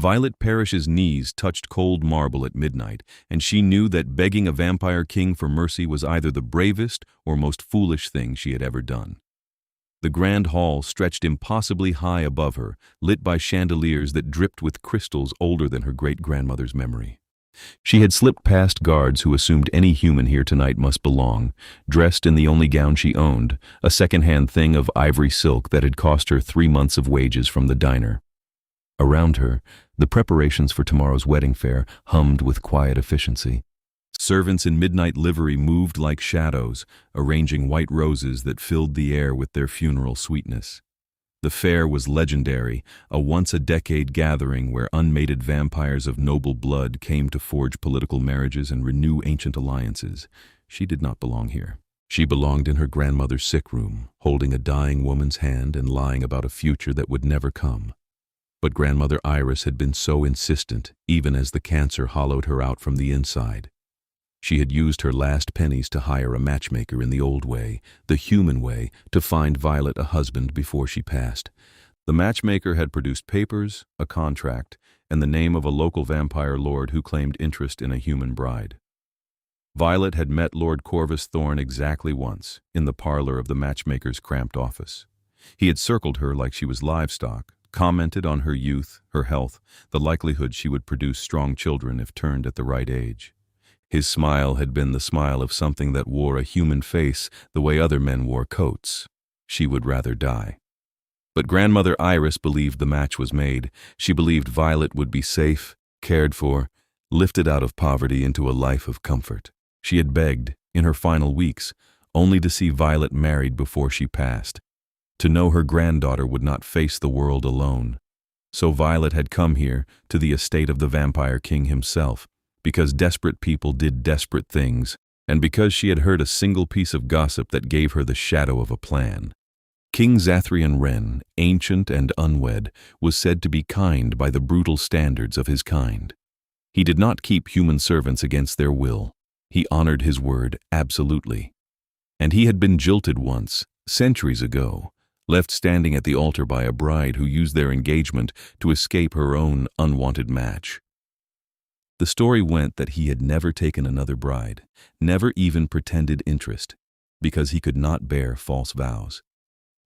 Violet Parrish's knees touched cold marble at midnight, and she knew that begging a vampire king for mercy was either the bravest or most foolish thing she had ever done. The grand hall stretched impossibly high above her, lit by chandeliers that dripped with crystals older than her great-grandmother's memory. She had slipped past guards who assumed any human here tonight must belong, dressed in the only gown she owned, a second-hand thing of ivory silk that had cost her 3 months of wages from the diner. Around her, the preparations for tomorrow's wedding fair hummed with quiet efficiency. Servants in midnight livery moved like shadows, arranging white roses that filled the air with their funeral sweetness. The fair was legendary, a once-a-decade gathering where unmated vampires of noble blood came to forge political marriages and renew ancient alliances. She did not belong here. She belonged in her grandmother's sick room, holding a dying woman's hand and lying about a future that would never come. But Grandmother Iris had been so insistent, even as the cancer hollowed her out from the inside. She had used her last pennies to hire a matchmaker in the old way, the human way, to find Violet a husband before she passed. The matchmaker had produced papers, a contract, and the name of a local vampire lord who claimed interest in a human bride. Violet had met Lord Corvus Thorne exactly once, in the parlor of the matchmaker's cramped office. He had circled her like she was livestock, commented on her youth, her health, the likelihood she would produce strong children if turned at the right age. His smile had been the smile of something that wore a human face the way other men wore coats. She would rather die. But Grandmother Iris believed the match was made. She believed Violet would be safe, cared for, lifted out of poverty into a life of comfort. She had begged, in her final weeks, only to see Violet married before she passed, to know her granddaughter would not face the world alone. So Violet had come here, to the estate of the Vampire King himself, because desperate people did desperate things, and because she had heard a single piece of gossip that gave her the shadow of a plan. King Zathrian Wren, ancient and unwed, was said to be kind by the brutal standards of his kind. He did not keep human servants against their will. He honored his word absolutely. And he had been jilted once, centuries ago, left standing at the altar by a bride who used their engagement to escape her own unwanted match. The story went that he had never taken another bride, never even pretended interest, because he could not bear false vows.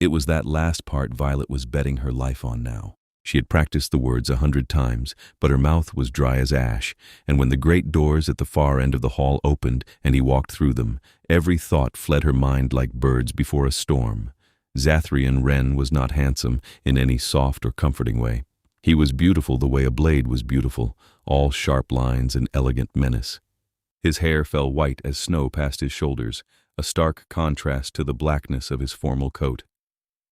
It was that last part Violet was betting her life on now. She had practiced the words 100 times, but her mouth was dry as ash, and when the great doors at the far end of the hall opened and he walked through them, every thought fled her mind like birds before a storm. Zathrian Wren was not handsome in any soft or comforting way. He was beautiful the way a blade was beautiful, all sharp lines and elegant menace. His hair fell white as snow past his shoulders, a stark contrast to the blackness of his formal coat.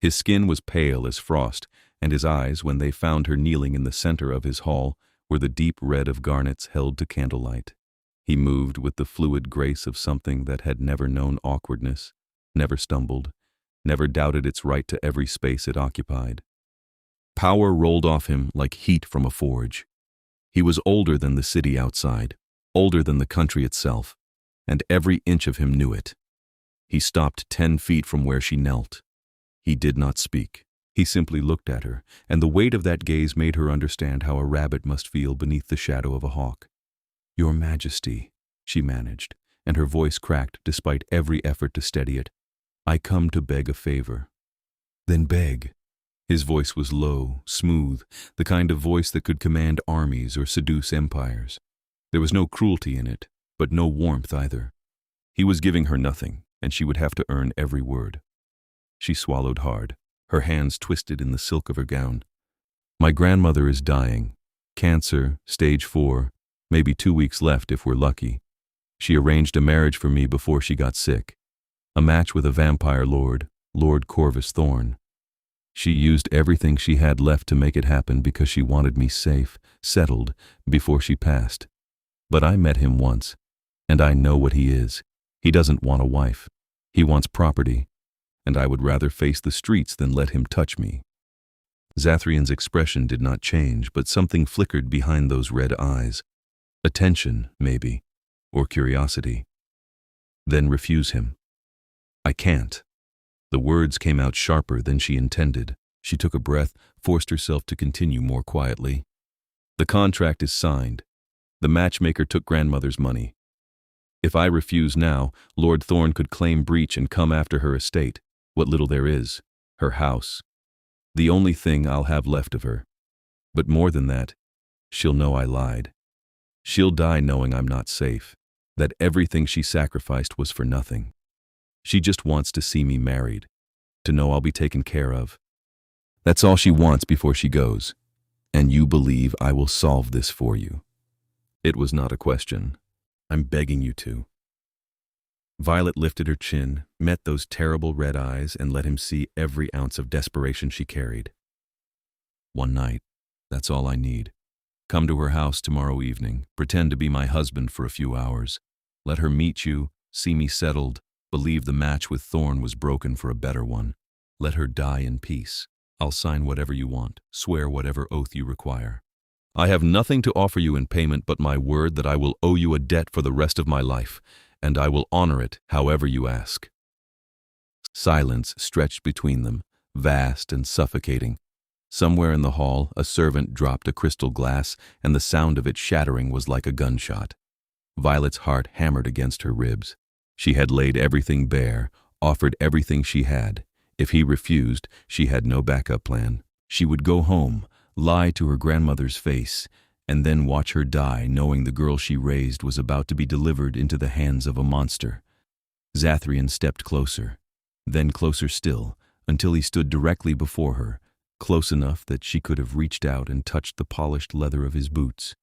His skin was pale as frost, and his eyes, when they found her kneeling in the center of his hall, were the deep red of garnets held to candlelight. He moved with the fluid grace of something that had never known awkwardness, never stumbled, never doubted its right to every space it occupied. Power rolled off him like heat from a forge. He was older than the city outside, older than the country itself, and every inch of him knew it. He stopped 10 feet from where she knelt. He did not speak. He simply looked at her, and the weight of that gaze made her understand how a rabbit must feel beneath the shadow of a hawk. "Your Majesty," she managed, and her voice cracked despite every effort to steady it. "I come to beg a favor." "Then beg." His voice was low, smooth, the kind of voice that could command armies or seduce empires. There was no cruelty in it, but no warmth either. He was giving her nothing, and she would have to earn every word. She swallowed hard, her hands twisted in the silk of her gown. "My grandmother is dying. Cancer, stage 4, maybe 2 weeks left if we're lucky. She arranged a marriage for me before she got sick. A match with a vampire lord, Lord Corvus Thorne. She used everything she had left to make it happen because she wanted me safe, settled, before she passed. But I met him once, and I know what he is. He doesn't want a wife. He wants property, and I would rather face the streets than let him touch me." Zathrian's expression did not change, but something flickered behind those red eyes. Attention, maybe, or curiosity. "Then refuse him." "I can't." The words came out sharper than she intended. She took a breath, forced herself to continue more quietly. The contract is signed. The matchmaker took grandmother's money. If I refuse now, Lord Thorne could claim breach and come after her estate, what little there is, her house. The only thing I'll have left of her. But more than that, she'll know I lied. She'll die knowing I'm not safe, that everything she sacrificed was for nothing. She just wants to see me married, to know I'll be taken care of. That's all she wants before she goes. And you believe I will solve this for you. It was not a question. I'm begging you to. Violet lifted her chin, met those terrible red eyes, and let him see every ounce of desperation she carried. One night, that's all I need. Come to her house tomorrow evening, pretend to be my husband for a few hours. Let her meet you, see me settled, believe the match with Thorne was broken for a better one. Let her die in peace. I'll sign whatever you want, swear whatever oath you require. I have nothing to offer you in payment but my word that I will owe you a debt for the rest of my life, and I will honor it however you ask. Silence stretched between them, vast and suffocating. Somewhere in the hall, a servant dropped a crystal glass, and the sound of it shattering was like a gunshot. Violet's heart hammered against her ribs. She had laid everything bare, offered everything she had. If he refused, she had no backup plan. She would go home, lie to her grandmother's face, and then watch her die knowing the girl she raised was about to be delivered into the hands of a monster. Zathrian stepped closer, then closer still, until he stood directly before her, close enough that she could have reached out and touched the polished leather of his boots.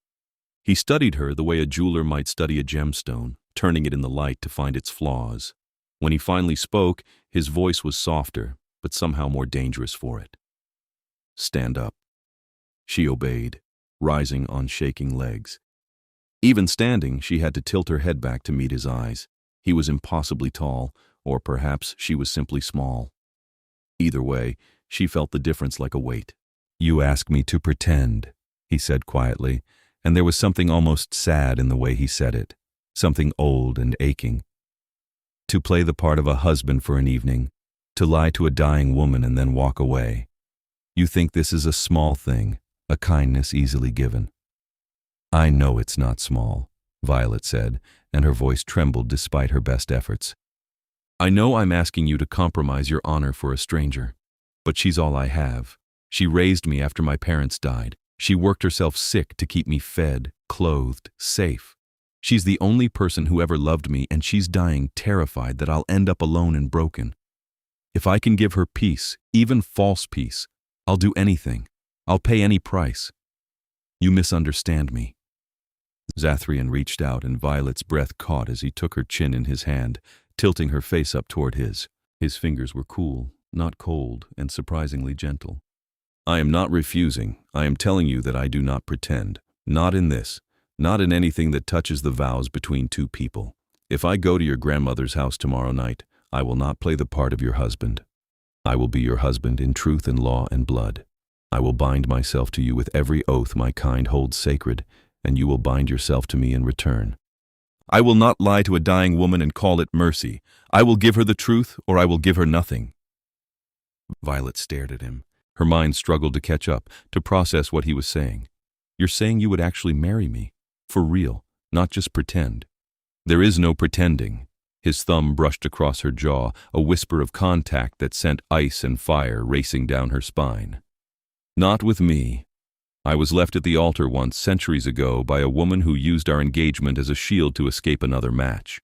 He studied her the way a jeweler might study a gemstone, turning it in the light to find its flaws. When he finally spoke, his voice was softer, but somehow more dangerous for it. Stand up. She obeyed, rising on shaking legs. Even standing, she had to tilt her head back to meet his eyes. He was impossibly tall, or perhaps she was simply small. Either way, she felt the difference like a weight. You ask me to pretend, he said quietly, and there was something almost sad in the way he said it, something old and aching. To play the part of a husband for an evening, to lie to a dying woman and then walk away. You think this is a small thing, a kindness easily given. I know it's not small, Violet said, and her voice trembled despite her best efforts. I know I'm asking you to compromise your honor for a stranger, but she's all I have. She raised me after my parents died. She worked herself sick to keep me fed, clothed, safe. She's the only person who ever loved me, and she's dying terrified that I'll end up alone and broken. If I can give her peace, even false peace, I'll do anything. I'll pay any price. You misunderstand me. Zathrian reached out, and Violet's breath caught as he took her chin in his hand, tilting her face up toward his. His fingers were cool, not cold, and surprisingly gentle. I am not refusing. I am telling you that I do not pretend. Not in this. Not in anything that touches the vows between two people. If I go to your grandmother's house tomorrow night, I will not play the part of your husband. I will be your husband in truth and law and blood. I will bind myself to you with every oath my kind holds sacred, and you will bind yourself to me in return. I will not lie to a dying woman and call it mercy. I will give her the truth, or I will give her nothing. Violet stared at him. Her mind struggled to catch up, to process what he was saying. You're saying you would actually marry me? For real, not just pretend. There is no pretending. His thumb brushed across her jaw, a whisper of contact that sent ice and fire racing down her spine. Not with me. I was left at the altar once, centuries ago, by a woman who used our engagement as a shield to escape another match.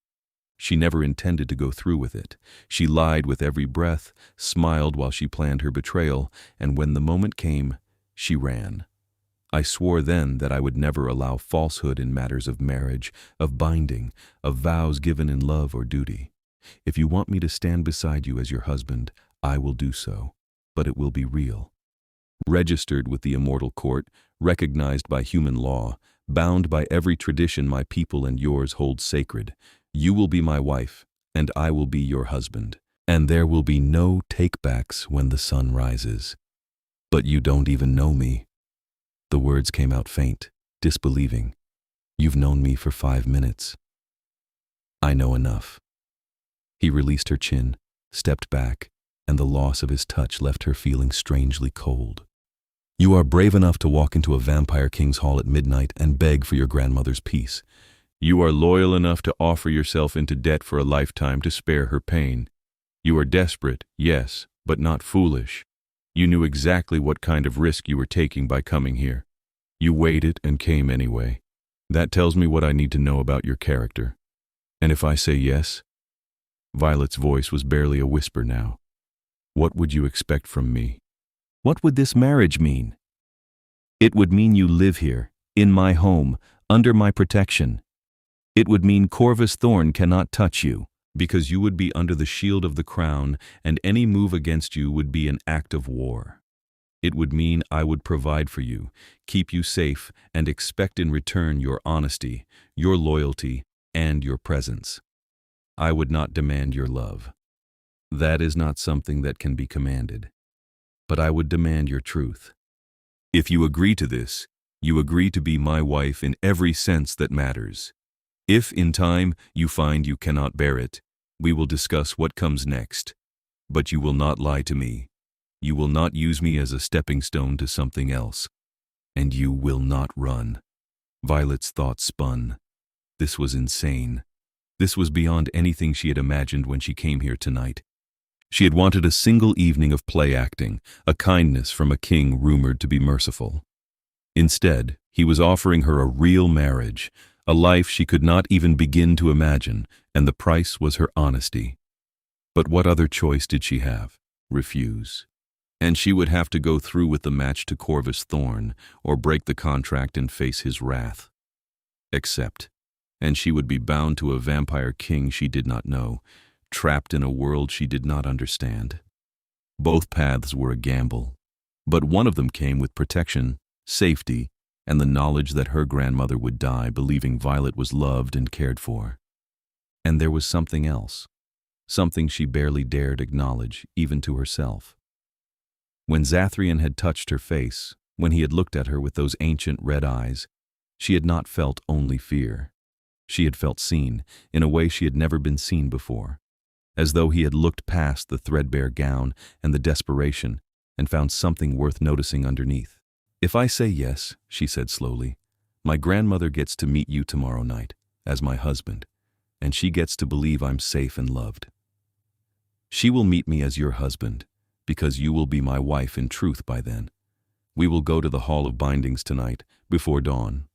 She never intended to go through with it. She lied with every breath, smiled while she planned her betrayal, and when the moment came, she ran. I swore then that I would never allow falsehood in matters of marriage, of binding, of vows given in love or duty. If you want me to stand beside you as your husband, I will do so, but it will be real. Registered with the immortal court, recognized by human law, bound by every tradition my people and yours hold sacred. You will be my wife, and I will be your husband, and there will be no takebacks when the sun rises. But you don't even know me. The words came out faint, disbelieving. You've known me for 5 minutes. I know enough. He released her chin, stepped back, and the loss of his touch left her feeling strangely cold. You are brave enough to walk into a vampire king's hall at midnight and beg for your grandmother's peace. You are loyal enough to offer yourself into debt for a lifetime to spare her pain. You are desperate, yes, but not foolish. You knew exactly what kind of risk you were taking by coming here. You weighed it and came anyway. That tells me what I need to know about your character. And if I say yes? Violet's voice was barely a whisper now. What would you expect from me? What would this marriage mean? It would mean you live here, in my home, under my protection. It would mean Corvus Thorn cannot touch you, because you would be under the shield of the crown, and any move against you would be an act of war. It would mean I would provide for you, keep you safe, and expect in return your honesty, your loyalty, and your presence. I would not demand your love. That is not something that can be commanded. But I would demand your truth. If you agree to this, you agree to be my wife in every sense that matters. If in time you find you cannot bear it, we will discuss what comes next. But you will not lie to me. You will not use me as a stepping stone to something else. And you will not run. Violet's thoughts spun. This was insane. This was beyond anything she had imagined when she came here tonight. She had wanted a single evening of play acting, a kindness from a king rumored to be merciful. Instead, he was offering her a real marriage, a life she could not even begin to imagine, and the price was her honesty. But what other choice did she have? Refuse. And she would have to go through with the match to Corvus Thorn, or break the contract and face his wrath. Accept. And she would be bound to a vampire king she did not know, trapped in a world she did not understand. Both paths were a gamble, but one of them came with protection, safety, and the knowledge that her grandmother would die believing Violet was loved and cared for. And there was something else, something she barely dared acknowledge, even to herself. When Zathrian had touched her face, when he had looked at her with those ancient red eyes, she had not felt only fear. She had felt seen, in a way she had never been seen before, as though he had looked past the threadbare gown and the desperation and found something worth noticing underneath. If I say yes, she said slowly, my grandmother gets to meet you tomorrow night, as my husband, and she gets to believe I'm safe and loved. She will meet me as your husband, because you will be my wife in truth by then. We will go to the Hall of Bindings tonight, before dawn.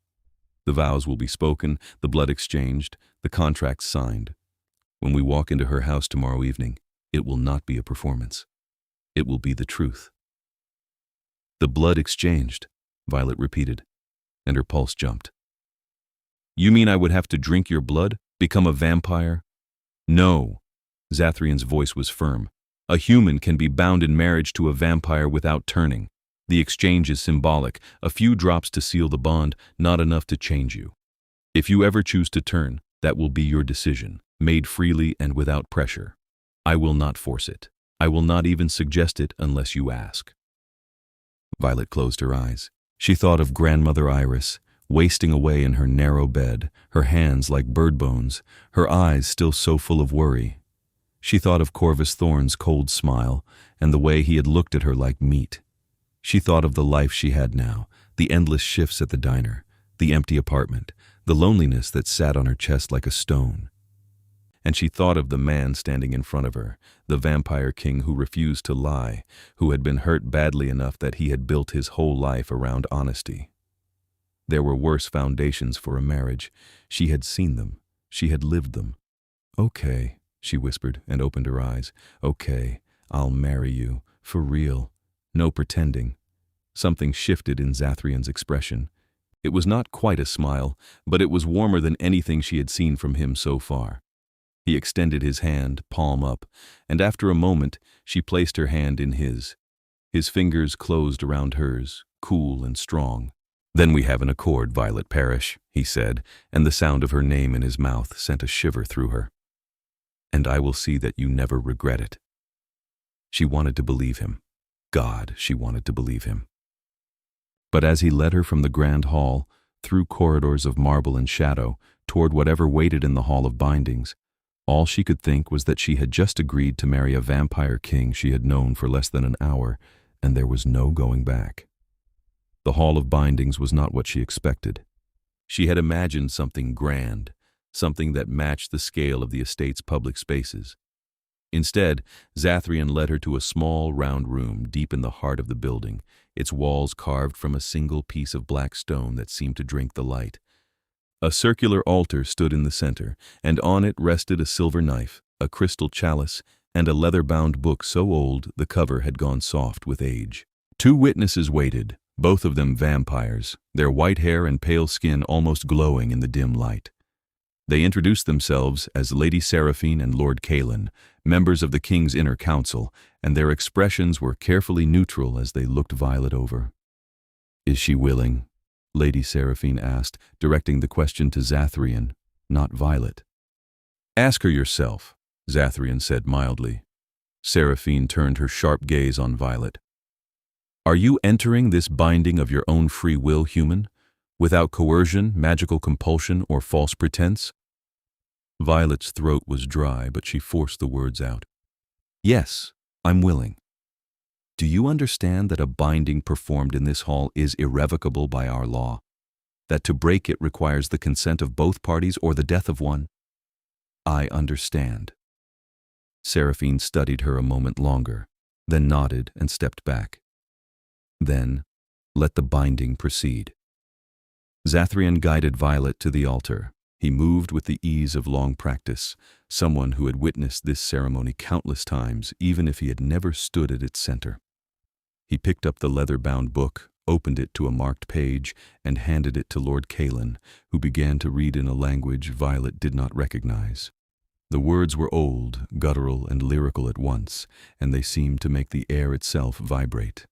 The vows will be spoken, the blood exchanged, the contracts signed. When we walk into her house tomorrow evening, it will not be a performance. It will be the truth. The blood exchanged, Violet repeated, and her pulse jumped. You mean I would have to drink your blood, become a vampire? No. Zathrian's voice was firm. A human can be bound in marriage to a vampire without turning. The exchange is symbolic, a few drops to seal the bond, not enough to change you. If you ever choose to turn, that will be your decision, made freely and without pressure. I will not force it. I will not even suggest it unless you ask. Violet closed her eyes. She thought of Grandmother Iris, wasting away in her narrow bed, her hands like bird bones, her eyes still so full of worry. She thought of Corvus Thorn's cold smile and the way he had looked at her like meat. She thought of the life she had now, the endless shifts at the diner, the empty apartment, the loneliness that sat on her chest like a stone. And she thought of the man standing in front of her, the vampire king who refused to lie, who had been hurt badly enough that he had built his whole life around honesty. There were worse foundations for a marriage. She had seen them. She had lived them. Okay, she whispered and opened her eyes. Okay, I'll marry you, for real. No pretending. Something shifted in Zathrian's expression. It was not quite a smile, but it was warmer than anything she had seen from him so far. He extended his hand, palm up, and after a moment she placed her hand in his. His fingers closed around hers, cool and strong. Then we have an accord, Violet Parrish, he said, and the sound of her name in his mouth sent a shiver through her. And I will see that you never regret it. She wanted to believe him. God, she wanted to believe him. But as he led her from the grand hall, through corridors of marble and shadow, toward whatever waited in the Hall of Bindings, all she could think was that she had just agreed to marry a vampire king she had known for less than an hour, and there was no going back. The Hall of Bindings was not what she expected. She had imagined something grand, something that matched the scale of the estate's public spaces. Instead, Zathrian led her to a small, round room deep in the heart of the building, its walls carved from a single piece of black stone that seemed to drink the light. A circular altar stood in the center, and on it rested a silver knife, a crystal chalice, and a leather-bound book so old the cover had gone soft with age. 2 witnesses waited, both of them vampires, their white hair and pale skin almost glowing in the dim light. They introduced themselves as Lady Seraphine and Lord Caelan, members of the king's inner council, and their expressions were carefully neutral as they looked Violet over. "Is she willing?" Lady Seraphine asked, directing the question to Zathrian, not Violet. "Ask her yourself," Zathrian said mildly. Seraphine turned her sharp gaze on Violet. "Are you entering this binding of your own free will, human? Without coercion, magical compulsion, or false pretense?" Violet's throat was dry, but she forced the words out. "Yes, I'm willing. Do you understand that a binding performed in this hall is irrevocable by our law? That to break it requires the consent of both parties or the death of one?" "I understand." Seraphine studied her a moment longer, then nodded and stepped back. "Then, let the binding proceed." Zathrian guided Violet to the altar. He moved with the ease of long practice, someone who had witnessed this ceremony countless times, even if he had never stood at its center. He picked up the leather-bound book, opened it to a marked page, and handed it to Lord Caelan, who began to read in a language Violet did not recognize. The words were old, guttural, and lyrical at once, and they seemed to make the air itself vibrate.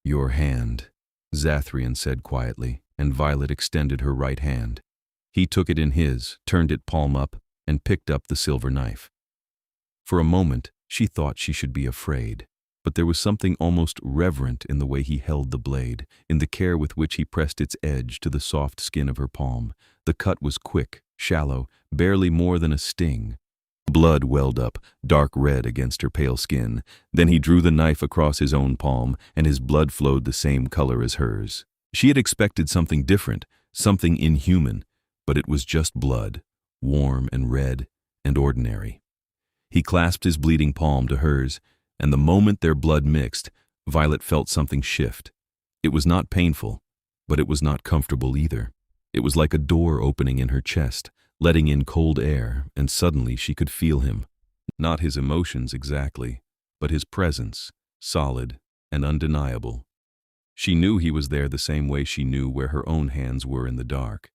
"Your hand," Zathrian said quietly, and Violet extended her right hand. He took it in his, turned it palm up, and picked up the silver knife. For a moment, she thought she should be afraid, but there was something almost reverent in the way he held the blade, in the care with which he pressed its edge to the soft skin of her palm. The cut was quick, shallow, barely more than a sting. Blood welled up, dark red against her pale skin. Then he drew the knife across his own palm, and his blood flowed the same color as hers. She had expected something different, something inhuman, but it was just blood, warm and red and ordinary. He clasped his bleeding palm to hers, and the moment their blood mixed, Violet felt something shift. It was not painful, but it was not comfortable either. It was like a door opening in her chest, letting in cold air, and suddenly she could feel him. Not his emotions exactly, but his presence, solid and undeniable. She knew he was there the same way she knew where her own hands were in the dark.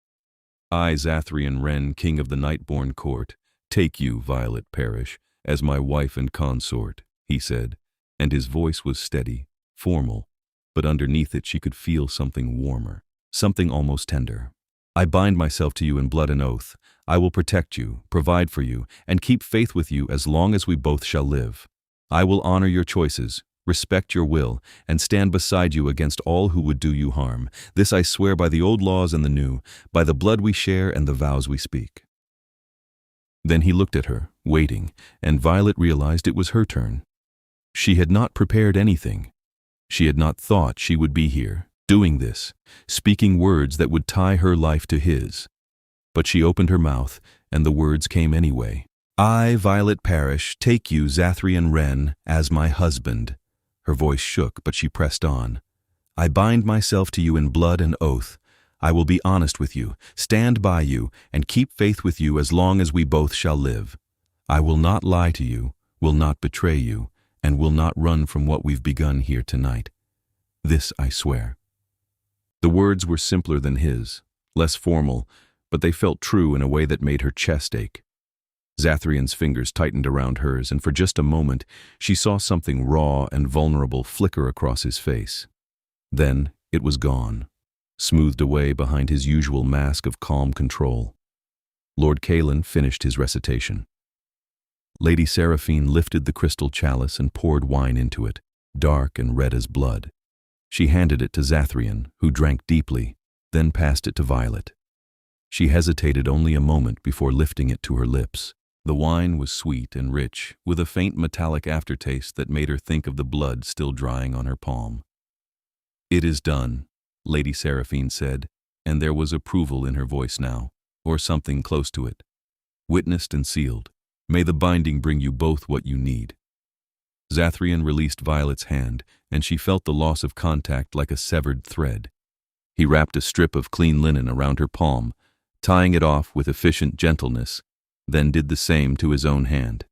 "I, Zathrian Wren, king of the Nightborn court, take you, Violet Parrish, as my wife and consort," he said, and his voice was steady, formal, but underneath it she could feel something warmer, something almost tender. "I bind myself to you in blood and oath. I will protect you, provide for you, and keep faith with you as long as we both shall live. I will honor your choices, respect your will, and stand beside you against all who would do you harm. This I swear by the old laws and the new, by the blood we share and the vows we speak." Then he looked at her, waiting, and Violet realized it was her turn. She had not prepared anything. She had not thought she would be here, doing this, speaking words that would tie her life to his. But she opened her mouth, and the words came anyway. "I, Violet Parrish, take you, Zathrian Wren, as my husband." Her voice shook, but she pressed on. "I bind myself to you in blood and oath. I will be honest with you, stand by you, and keep faith with you as long as we both shall live. I will not lie to you, will not betray you, and will not run from what we've begun here tonight. This I swear." The words were simpler than his, less formal, but they felt true in a way that made her chest ache. Zathrian's fingers tightened around hers, and for just a moment she saw something raw and vulnerable flicker across his face. Then it was gone, smoothed away behind his usual mask of calm control. Lord Caelan finished his recitation. Lady Seraphine lifted the crystal chalice and poured wine into it, dark and red as blood. She handed it to Zathrian, who drank deeply, then passed it to Violet. She hesitated only a moment before lifting it to her lips. The wine was sweet and rich, with a faint metallic aftertaste that made her think of the blood still drying on her palm. "It is done," Lady Seraphine said, and there was approval in her voice now, or something close to it. "Witnessed and sealed. May the binding bring you both what you need." Zathrian released Violet's hand, and she felt the loss of contact like a severed thread. He wrapped a strip of clean linen around her palm, tying it off with efficient gentleness, then did the same to his own hand.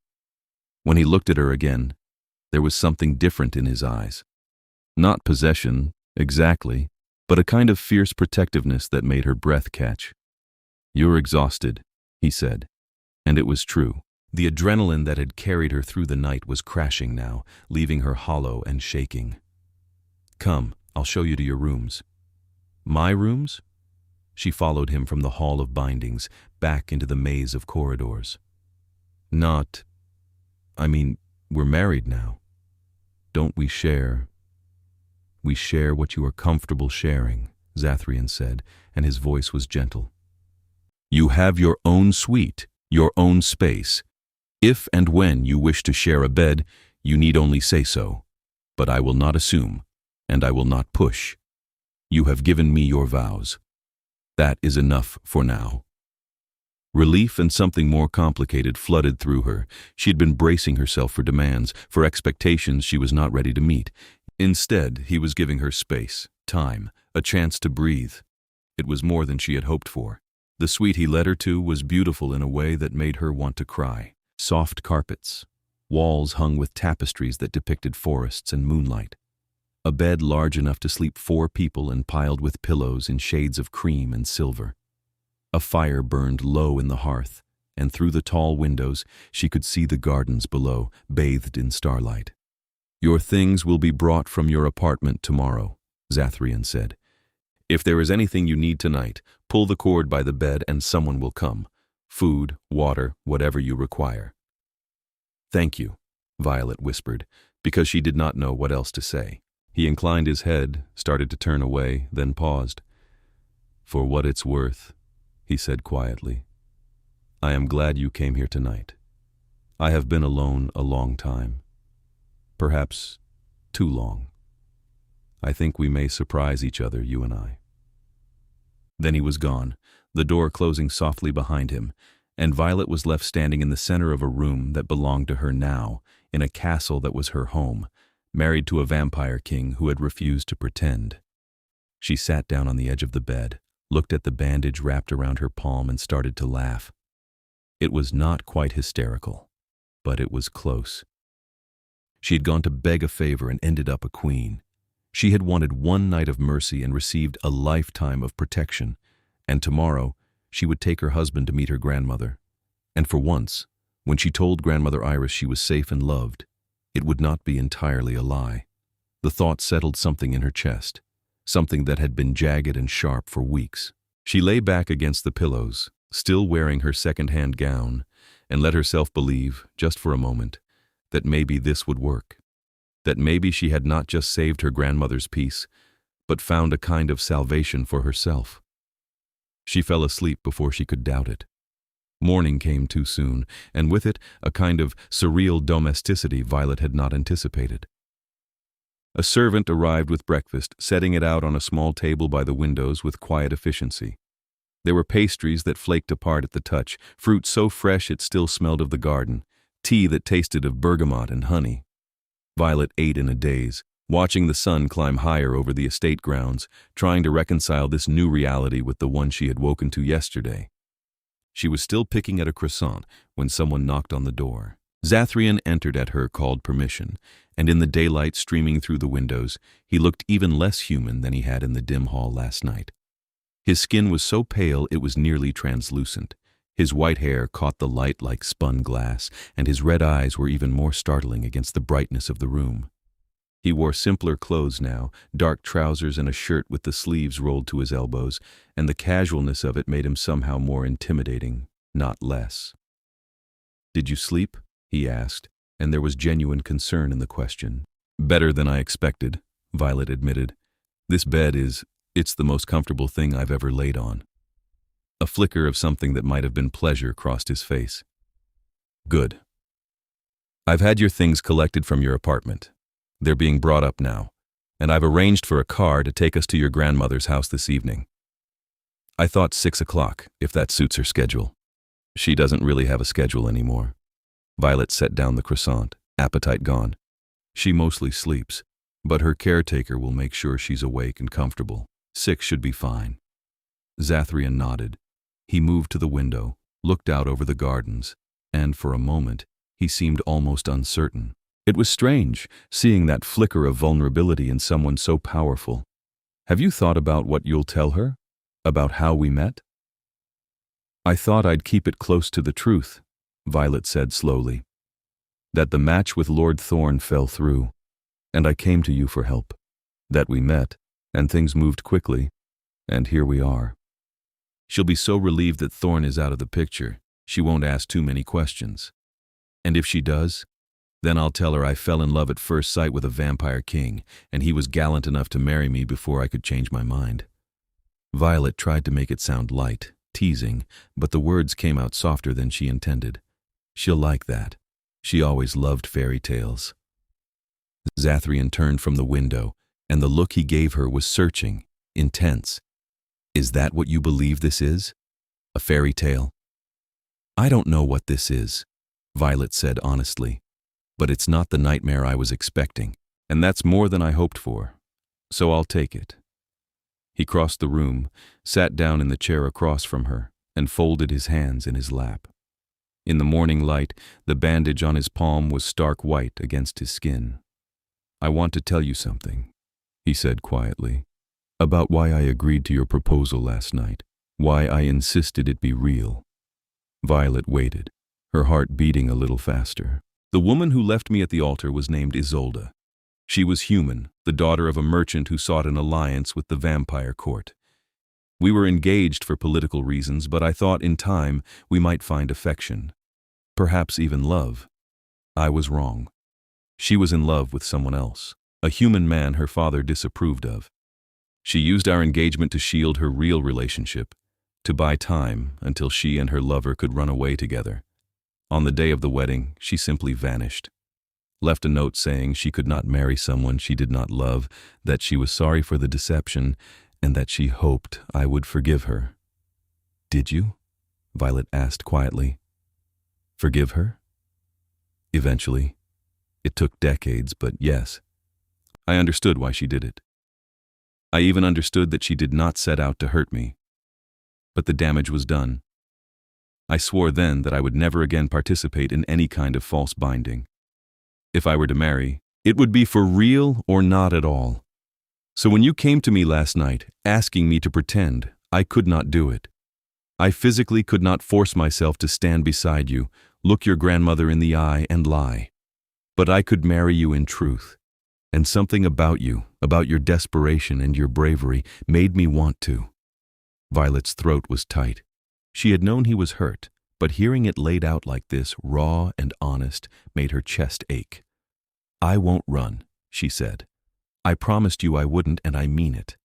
When he looked at her again, there was something different in his eyes. Not possession, exactly, but a kind of fierce protectiveness that made her breath catch. "You're exhausted," he said, and it was true. The adrenaline that had carried her through the night was crashing now, leaving her hollow and shaking. "Come, I'll show you to your rooms." "My rooms?" She followed him from the hall of bindings, back into the maze of corridors. We're married now. Don't we share? "We share what you are comfortable sharing," Zathrian said, and his voice was gentle. "You have your own suite, your own space. If and when you wish to share a bed, you need only say so. But I will not assume, and I will not push. You have given me your vows. That is enough for now." Relief and something more complicated flooded through her. She had been bracing herself for demands, for expectations she was not ready to meet. Instead, he was giving her space, time, a chance to breathe. It was more than she had hoped for. The suite he led her to was beautiful in a way that made her want to cry. Soft carpets, walls hung with tapestries that depicted forests and moonlight. A bed large enough to sleep 4 people and piled with pillows in shades of cream and silver. A fire burned low in the hearth, and through the tall windows she could see the gardens below, bathed in starlight. "Your things will be brought from your apartment tomorrow," Zathrian said. "If there is anything you need tonight, pull the cord by the bed and someone will come. Food, water, whatever you require." "Thank you," Violet whispered, because she did not know what else to say. He inclined his head, started to turn away, then paused. "For what it's worth," he said quietly, "I am glad you came here tonight. I have been alone a long time. Perhaps too long. I think we may surprise each other, you and I." Then he was gone, the door closing softly behind him, and Violet was left standing in the center of a room that belonged to her now, in a castle that was her home, married to a vampire king who had refused to pretend. She sat down on the edge of the bed, looked at the bandage wrapped around her palm, and started to laugh. It was not quite hysterical, but it was close. She had gone to beg a favor and ended up a queen. She had wanted one night of mercy and received a lifetime of protection, and tomorrow she would take her husband to meet her grandmother. And for once, when she told Grandmother Iris she was safe and loved, it would not be entirely a lie. The thought settled something in her chest, something that had been jagged and sharp for weeks. She lay back against the pillows, still wearing her second-hand gown, and let herself believe, just for a moment, that maybe this would work. That maybe she had not just saved her grandmother's peace, but found a kind of salvation for herself. She fell asleep before she could doubt it. Morning came too soon, and with it a kind of surreal domesticity Violet had not anticipated. A servant arrived with breakfast, setting it out on a small table by the windows with quiet efficiency. There were pastries that flaked apart at the touch, fruit so fresh it still smelled of the garden, tea that tasted of bergamot and honey. Violet ate in a daze, watching the sun climb higher over the estate grounds, trying to reconcile this new reality with the one she had woken to yesterday. She was still picking at a croissant when someone knocked on the door. Zathrian entered at her called permission, and in the daylight streaming through the windows, he looked even less human than he had in the dim hall last night. His skin was so pale it was nearly translucent. His white hair caught the light like spun glass, and his red eyes were even more startling against the brightness of the room. He wore simpler clothes now, dark trousers and a shirt with the sleeves rolled to his elbows, and the casualness of it made him somehow more intimidating, not less. "Did you sleep?" he asked, and there was genuine concern in the question. "Better than I expected," Violet admitted. "This bed it's the most comfortable thing I've ever laid on." A flicker of something that might have been pleasure crossed his face. "Good. I've had your things collected from your apartment. They're being brought up now. and I've arranged for a car to take us to your grandmother's house this evening. I thought 6 o'clock, if that suits her schedule. She doesn't really have a schedule anymore. Violet set down the croissant, appetite gone. She mostly sleeps, but her caretaker will make sure she's awake and comfortable. 6 should be fine. Zathrian nodded. He moved to the window, looked out over the gardens, and for a moment, he seemed almost uncertain. It was strange, seeing that flicker of vulnerability in someone so powerful. Have you thought about what you'll tell her? About how we met? I thought I'd keep it close to the truth, Violet said slowly. That the match with Lord Thorn fell through, and I came to you for help. That we met, and things moved quickly, and here we are. She'll be so relieved that Thorn is out of the picture, she won't ask too many questions. And if she does, then I'll tell her I fell in love at first sight with a vampire king, and he was gallant enough to marry me before I could change my mind. Violet tried to make it sound light, teasing, but the words came out softer than she intended. She'll like that. She always loved fairy tales. Zathrian turned from the window, and the look he gave her was searching, intense. Is that what you believe this is? A fairy tale? I don't know what this is, Violet said honestly, but it's not the nightmare I was expecting, and that's more than I hoped for, so I'll take it. He crossed the room, sat down in the chair across from her, and folded his hands in his lap. In the morning light, the bandage on his palm was stark white against his skin. I want to tell you something, he said quietly, about why I agreed to your proposal last night, why I insisted it be real. Violet waited, her heart beating a little faster. The woman who left me at the altar was named Isolde. She was human, the daughter of a merchant who sought an alliance with the vampire court. We were engaged for political reasons, but I thought in time we might find affection, perhaps even love. I was wrong. She was in love with someone else, a human man her father disapproved of. She used our engagement to shield her real relationship, to buy time until she and her lover could run away together. On the day of the wedding, she simply vanished. Left a note saying she could not marry someone she did not love, that she was sorry for the deception, and that she hoped I would forgive her. Did you? Violet asked quietly. Forgive her? Eventually. It took decades, but yes. I understood why she did it. I even understood that she did not set out to hurt me. But the damage was done. I swore then that I would never again participate in any kind of false binding. If I were to marry, it would be for real or not at all. So when you came to me last night, asking me to pretend, I could not do it. I physically could not force myself to stand beside you, look your grandmother in the eye and lie. But I could marry you in truth. And something about you, about your desperation and your bravery, made me want to. Violet's throat was tight. She had known he was hurt, but hearing it laid out like this, raw and honest, made her chest ache. I won't run, she said. I promised you I wouldn't, and I mean it.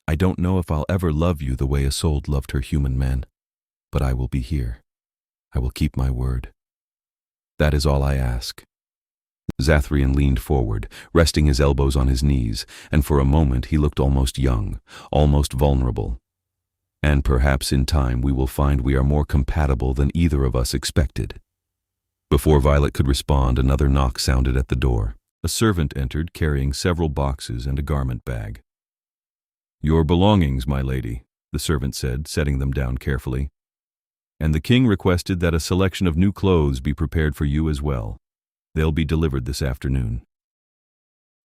I don't know if I'll ever love you the way Isolde loved her human men, but I will be here. I will keep my word. That is all I ask. Zathrian leaned forward, resting his elbows on his knees, and for a moment he looked almost young, almost vulnerable. And perhaps in time we will find we are more compatible than either of us expected. Before Violet could respond, another knock sounded at the door. A servant entered, carrying several boxes and a garment bag. Your belongings, my lady, the servant said, setting them down carefully. And the king requested that a selection of new clothes be prepared for you as well. They'll be delivered this afternoon.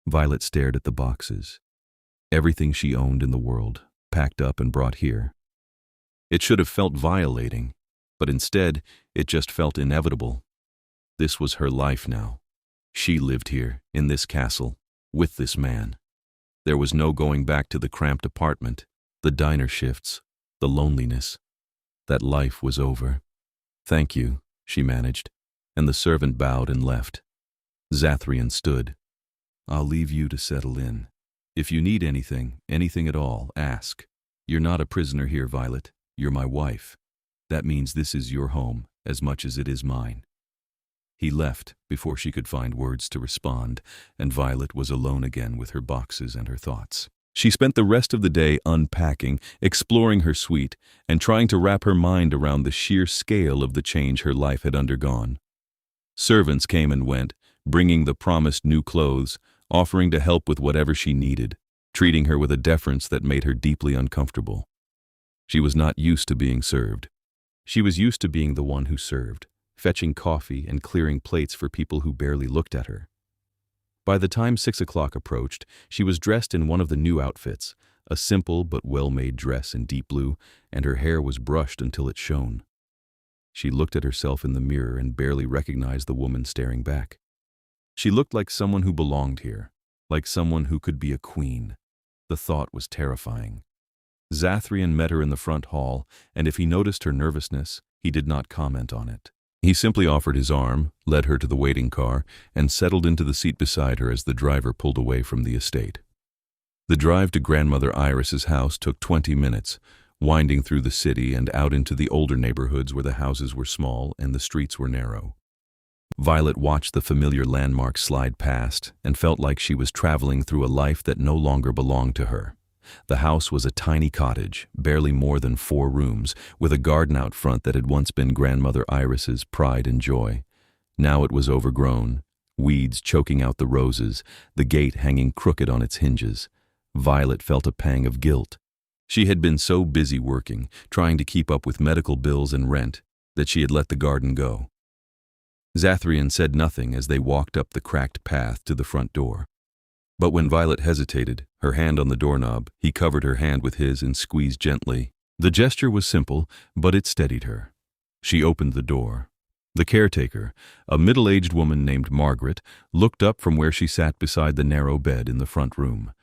Violet stared at the boxes. Everything she owned in the world, packed up and brought here. It should have felt violating, but instead, it just felt inevitable. This was her life now. She lived here, in this castle, with this man. There was no going back to the cramped apartment, the diner shifts, the loneliness. That life was over. Thank you, she managed, and the servant bowed and left. Zathrian stood. I'll leave you to settle in. If you need anything at all, ask. You're not a prisoner here, Violet. You're my wife. That means this is your home as much as it is mine. He left before she could find words to respond, and Violet was alone again with her boxes and her thoughts. She spent the rest of the day unpacking, exploring her suite, and trying to wrap her mind around the sheer scale of the change her life had undergone. Servants came and went, bringing the promised new clothes, offering to help with whatever she needed, treating her with a deference that made her deeply uncomfortable. She was not used to being served. She was used to being the one who served, fetching coffee and clearing plates for people who barely looked at her. By the time 6 o'clock approached, she was dressed in one of the new outfits, a simple but well-made dress in deep blue, and her hair was brushed until it shone. She looked at herself in the mirror and barely recognized the woman staring back. She looked like someone who belonged here, like someone who could be a queen. The thought was terrifying. Zathrian met her in the front hall, and if he noticed her nervousness, he did not comment on it. He simply offered his arm, led her to the waiting car, and settled into the seat beside her as the driver pulled away from the estate. The drive to Grandmother Iris's house took 20 minutes, winding through the city and out into the older neighborhoods where the houses were small and the streets were narrow. Violet watched the familiar landmarks slide past and felt like she was traveling through a life that no longer belonged to her. The house was a tiny cottage, barely more than 4 rooms, with a garden out front that had once been Grandmother Iris's pride and joy. Now it was overgrown, weeds choking out the roses, the gate hanging crooked on its hinges. Violet felt a pang of guilt. She had been so busy working, trying to keep up with medical bills and rent, that she had let the garden go. Zathrian said nothing as they walked up the cracked path to the front door. But when Violet hesitated, her hand on the doorknob, he covered her hand with his and squeezed gently. The gesture was simple, but it steadied her. She opened the door. The caretaker, a middle-aged woman named Margaret, looked up from where she sat beside the narrow bed in the front room.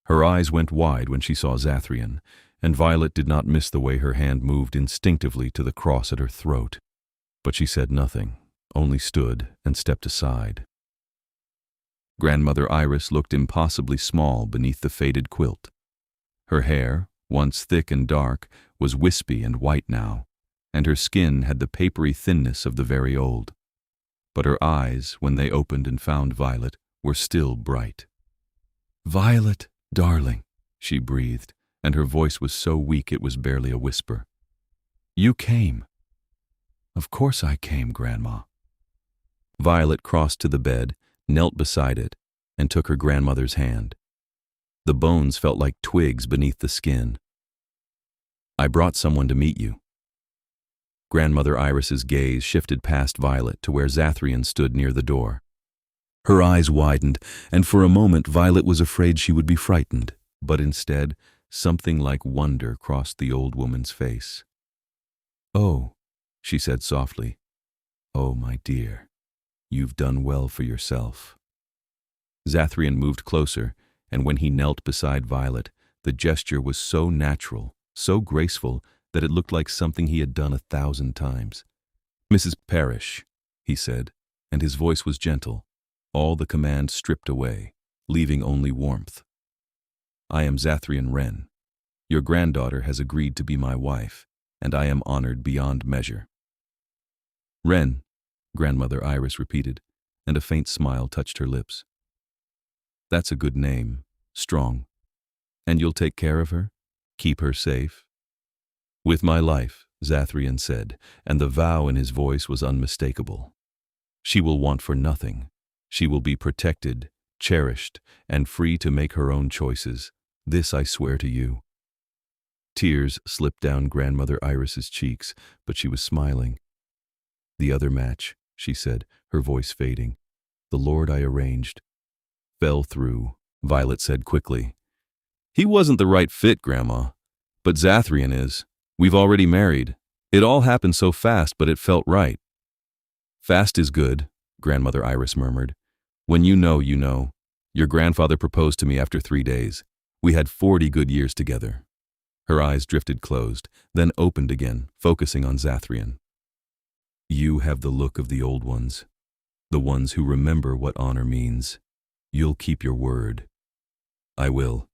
Her eyes went wide when she saw Zathrian, and Violet did not miss the way her hand moved instinctively to the cross at her throat. But she said nothing, only stood and stepped aside. Grandmother Iris looked impossibly small beneath the faded quilt. Her hair, once thick and dark, was wispy and white now, and her skin had the papery thinness of the very old. But her eyes, when they opened and found Violet, were still bright. "Violet, darling," she breathed, and her voice was so weak it was barely a whisper. "You came." "Of course I came, Grandma." Violet crossed to the bed, knelt beside it, and took her grandmother's hand. The bones felt like twigs beneath the skin. "I brought someone to meet you." Grandmother Iris's gaze shifted past Violet to where Zathrian stood near the door. Her eyes widened, and for a moment Violet was afraid she would be frightened, but instead, something like wonder crossed the old woman's face. "Oh," she said softly. "Oh, my dear. You've done well for yourself." Zathrian moved closer, and when he knelt beside Violet, the gesture was so natural, so graceful, that it looked like something he had done 1,000 times. "Mrs. Parrish," he said, and his voice was gentle, all the command stripped away, leaving only warmth. "I am Zathrian Wren. Your granddaughter has agreed to be my wife, and I am honored beyond measure." "Wren," Grandmother Iris repeated, and a faint smile touched her lips. "That's a good name, strong. And you'll take care of her? Keep her safe?" "With my life," Zathrian said, and the vow in his voice was unmistakable. "She will want for nothing. She will be protected, cherished, and free to make her own choices. This I swear to you." Tears slipped down Grandmother Iris's cheeks, but she was smiling. "The other match," she said, her voice fading, "the Lord I arranged." "Fell through," Violet said quickly. "He wasn't the right fit, Grandma. But Zathrian is. We've already married. It all happened so fast, but it felt right." "Fast is good," Grandmother Iris murmured. "When you know, you know. Your grandfather proposed to me after 3 days. We had 40 good years together." Her eyes drifted closed, then opened again, focusing on Zathrian. "You have the look of the old ones, the ones who remember what honor means. You'll keep your word." "I will,"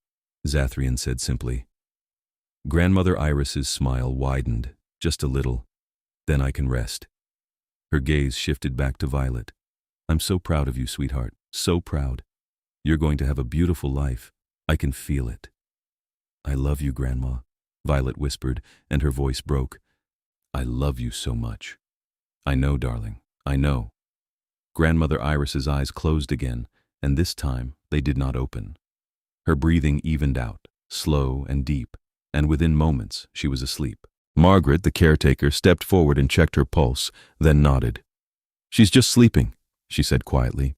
Zathrian said simply. Grandmother Iris's smile widened, just a little. "Then I can rest." Her gaze shifted back to Violet. I'm so proud of you, sweetheart. So proud. You're going to have a beautiful life. I can feel it. I love you, Grandma, Violet whispered, and her voice broke. I love you so much. I know, darling. I know. Grandmother Iris's eyes closed again, and this time they did not open. Her breathing evened out, slow and deep, and within moments she was asleep. Margaret, the caretaker, stepped forward and checked her pulse, then nodded. She's just sleeping, she said quietly.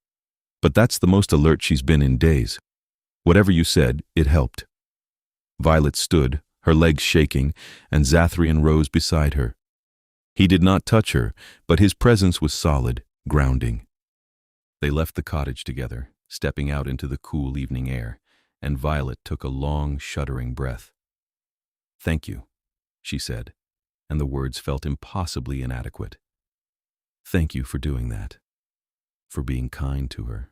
But that's the most alert she's been in days. Whatever you said, it helped. Violet stood, her legs shaking, and Zathrian rose beside her. He did not touch her, but his presence was solid, grounding. They left the cottage together, stepping out into the cool evening air, and Violet took a long, shuddering breath. Thank you, she said, and the words felt impossibly inadequate. Thank you for doing that, for being kind to her.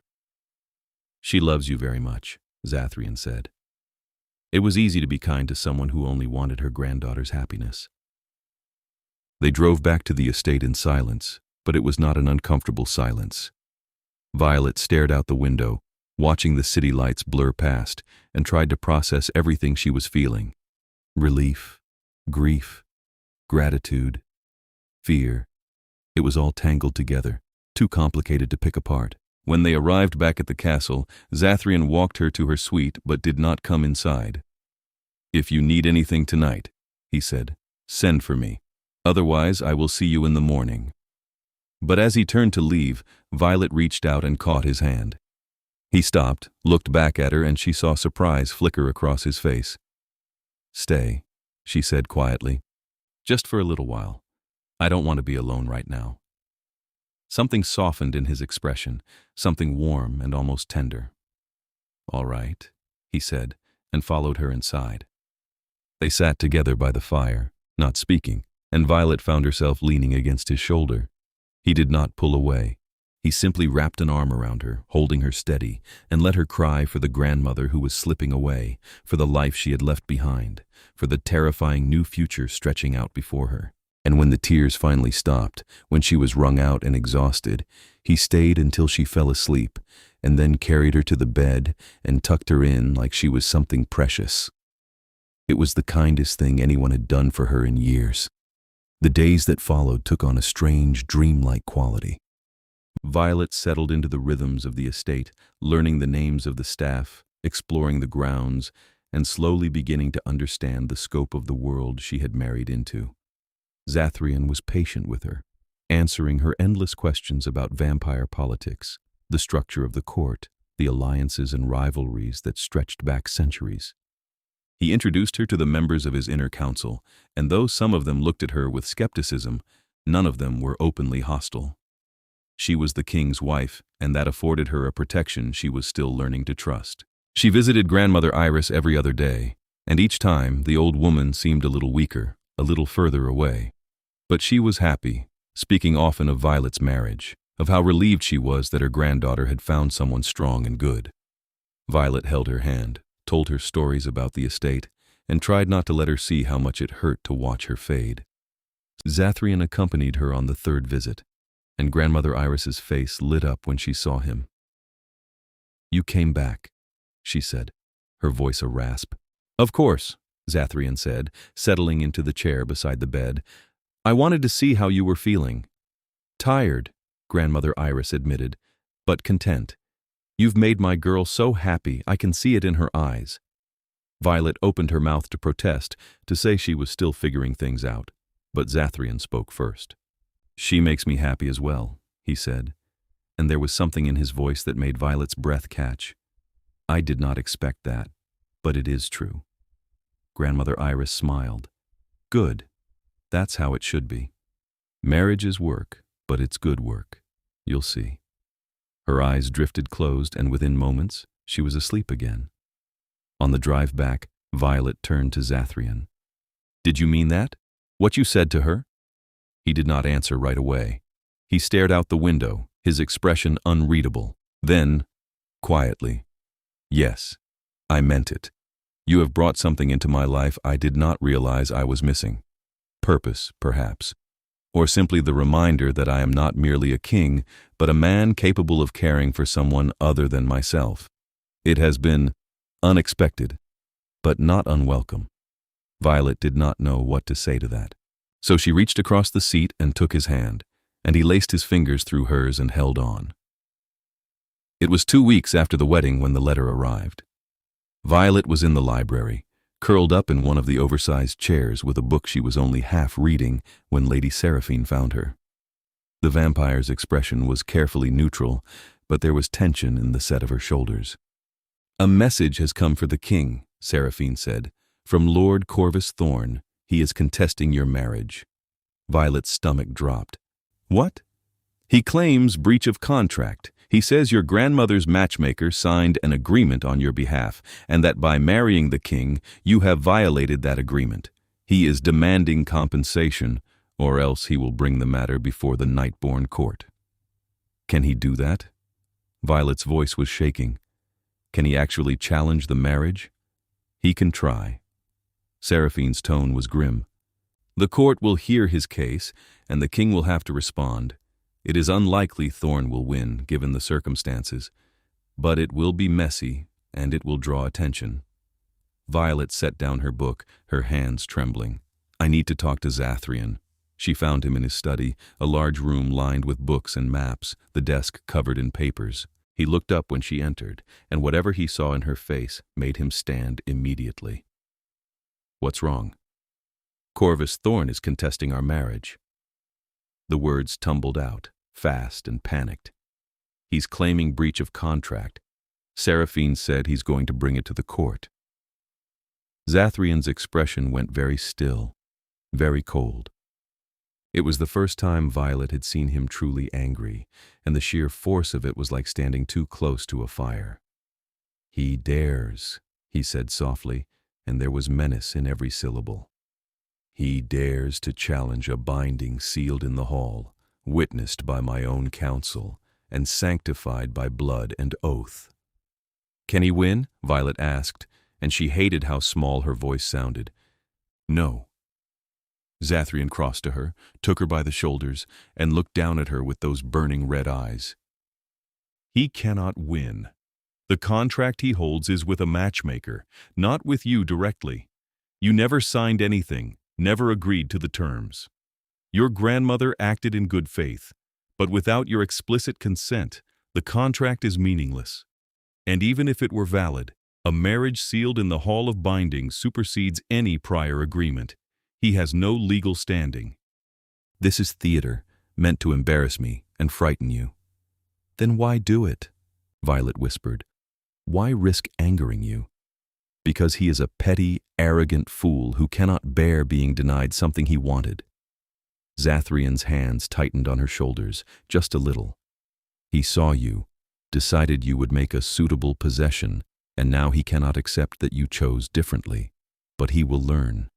She loves you very much, Zathrian said. It was easy to be kind to someone who only wanted her granddaughter's happiness. They drove back to the estate in silence, but it was not an uncomfortable silence. Violet stared out the window, watching the city lights blur past, and tried to process everything she was feeling. Relief, grief, gratitude, fear. It was all tangled together, too complicated to pick apart. When they arrived back at the castle, Zathrian walked her to her suite but did not come inside. If you need anything tonight, he said, send for me. Otherwise, I will see you in the morning. But as he turned to leave, Violet reached out and caught his hand. He stopped, looked back at her, and she saw surprise flicker across his face. Stay, she said quietly. Just for a little while. I don't want to be alone right now. Something softened in his expression, something warm and almost tender. All right, he said, and followed her inside. They sat together by the fire, not speaking, and Violet found herself leaning against his shoulder. He did not pull away. He simply wrapped an arm around her, holding her steady, and let her cry for the grandmother who was slipping away, for the life she had left behind, for the terrifying new future stretching out before her. And when the tears finally stopped, when she was wrung out and exhausted, he stayed until she fell asleep, and then carried her to the bed and tucked her in like she was something precious. It was the kindest thing anyone had done for her in years. The days that followed took on a strange, dreamlike quality. Violet settled into the rhythms of the estate, learning the names of the staff, exploring the grounds, and slowly beginning to understand the scope of the world she had married into. Zathrian was patient with her, answering her endless questions about vampire politics, the structure of the court, the alliances and rivalries that stretched back centuries. He introduced her to the members of his inner council, and though some of them looked at her with skepticism, none of them were openly hostile. She was the king's wife, and that afforded her a protection she was still learning to trust. She visited Grandmother Iris every other day, and each time the old woman seemed a little weaker, a little further away. But she was happy, speaking often of Violet's marriage, of how relieved she was that her granddaughter had found someone strong and good. Violet held her hand, told her stories about the estate, and tried not to let her see how much it hurt to watch her fade. Zathrian accompanied her on the third visit, and Grandmother Iris's face lit up when she saw him. You came back, she said, her voice a rasp. Of course, Zathrian said, settling into the chair beside the bed. I wanted to see how you were feeling. Tired, Grandmother Iris admitted, but content. You've made my girl so happy, I can see it in her eyes. Violet opened her mouth to protest, to say she was still figuring things out, but Zathrian spoke first. She makes me happy as well, he said, and there was something in his voice that made Violet's breath catch. I did not expect that, but it is true. Grandmother Iris smiled. Good. That's how it should be. Marriage is work, but it's good work. You'll see. Her eyes drifted closed, and within moments, she was asleep again. On the drive back, Violet turned to Zathrian. Did you mean that? What you said to her? He did not answer right away. He stared out the window, his expression unreadable. Then, quietly, yes, I meant it. You have brought something into my life I did not realize I was missing. Purpose, perhaps. or simply the reminder that I am not merely a king, but a man capable of caring for someone other than myself. It has been unexpected, but not unwelcome. Violet did not know what to say to that. So she reached across the seat and took his hand, and he laced his fingers through hers and held on. It was 2 weeks after the wedding when the letter arrived. Violet was in the library, curled up in one of the oversized chairs with a book she was only half reading when Lady Seraphine found her. The vampire's expression was carefully neutral, but there was tension in the set of her shoulders. "A message has come for the king," Seraphine said. "From Lord Corvus Thorn. He is contesting your marriage." Violet's stomach dropped. "What?" "He claims breach of contract. He says your grandmother's matchmaker signed an agreement on your behalf, and that by marrying the king, you have violated that agreement. He is demanding compensation, or else he will bring the matter before the Nightborn court." "Can he do that?" Violet's voice was shaking. "Can he actually challenge the marriage?" "He can try." Seraphine's tone was grim. "The court will hear his case, and the king will have to respond. It is unlikely Thorn will win, given the circumstances, but it will be messy, and it will draw attention." Violet set down her book, her hands trembling. "I need to talk to Zathrian." She found him in his study, a large room lined with books and maps, the desk covered in papers. He looked up when she entered, and whatever he saw in her face made him stand immediately. "What's wrong?" "Corvus Thorn is contesting our marriage." The words tumbled out, fast and panicked. "He's claiming breach of contract. Seraphine said he's going to bring it to the court." Zathrian's expression went very still, very cold. It was the first time Violet had seen him truly angry, and the sheer force of it was like standing too close to a fire. "He dares," he said softly, and there was menace in every syllable. "He dares to challenge a binding sealed in the hall, witnessed by my own counsel, and sanctified by blood and oath." "Can he win?" Violet asked, and she hated how small her voice sounded. "No." Zathrian crossed to her, took her by the shoulders, and looked down at her with those burning red eyes. "He cannot win. The contract he holds is with a matchmaker, not with you directly. You never signed anything, never agreed to the terms. Your grandmother acted in good faith, but without your explicit consent, the contract is meaningless. And even if it were valid, a marriage sealed in the Hall of Binding supersedes any prior agreement. He has no legal standing." "This is theater, meant to embarrass me and frighten you." "Then why do it?" Violet whispered. "Why risk angering you?" "Because he is a petty, arrogant fool who cannot bear being denied something he wanted." Zathrian's hands tightened on her shoulders, just a little. "He saw you, decided you would make a suitable possession, and now he cannot accept that you chose differently. But he will learn.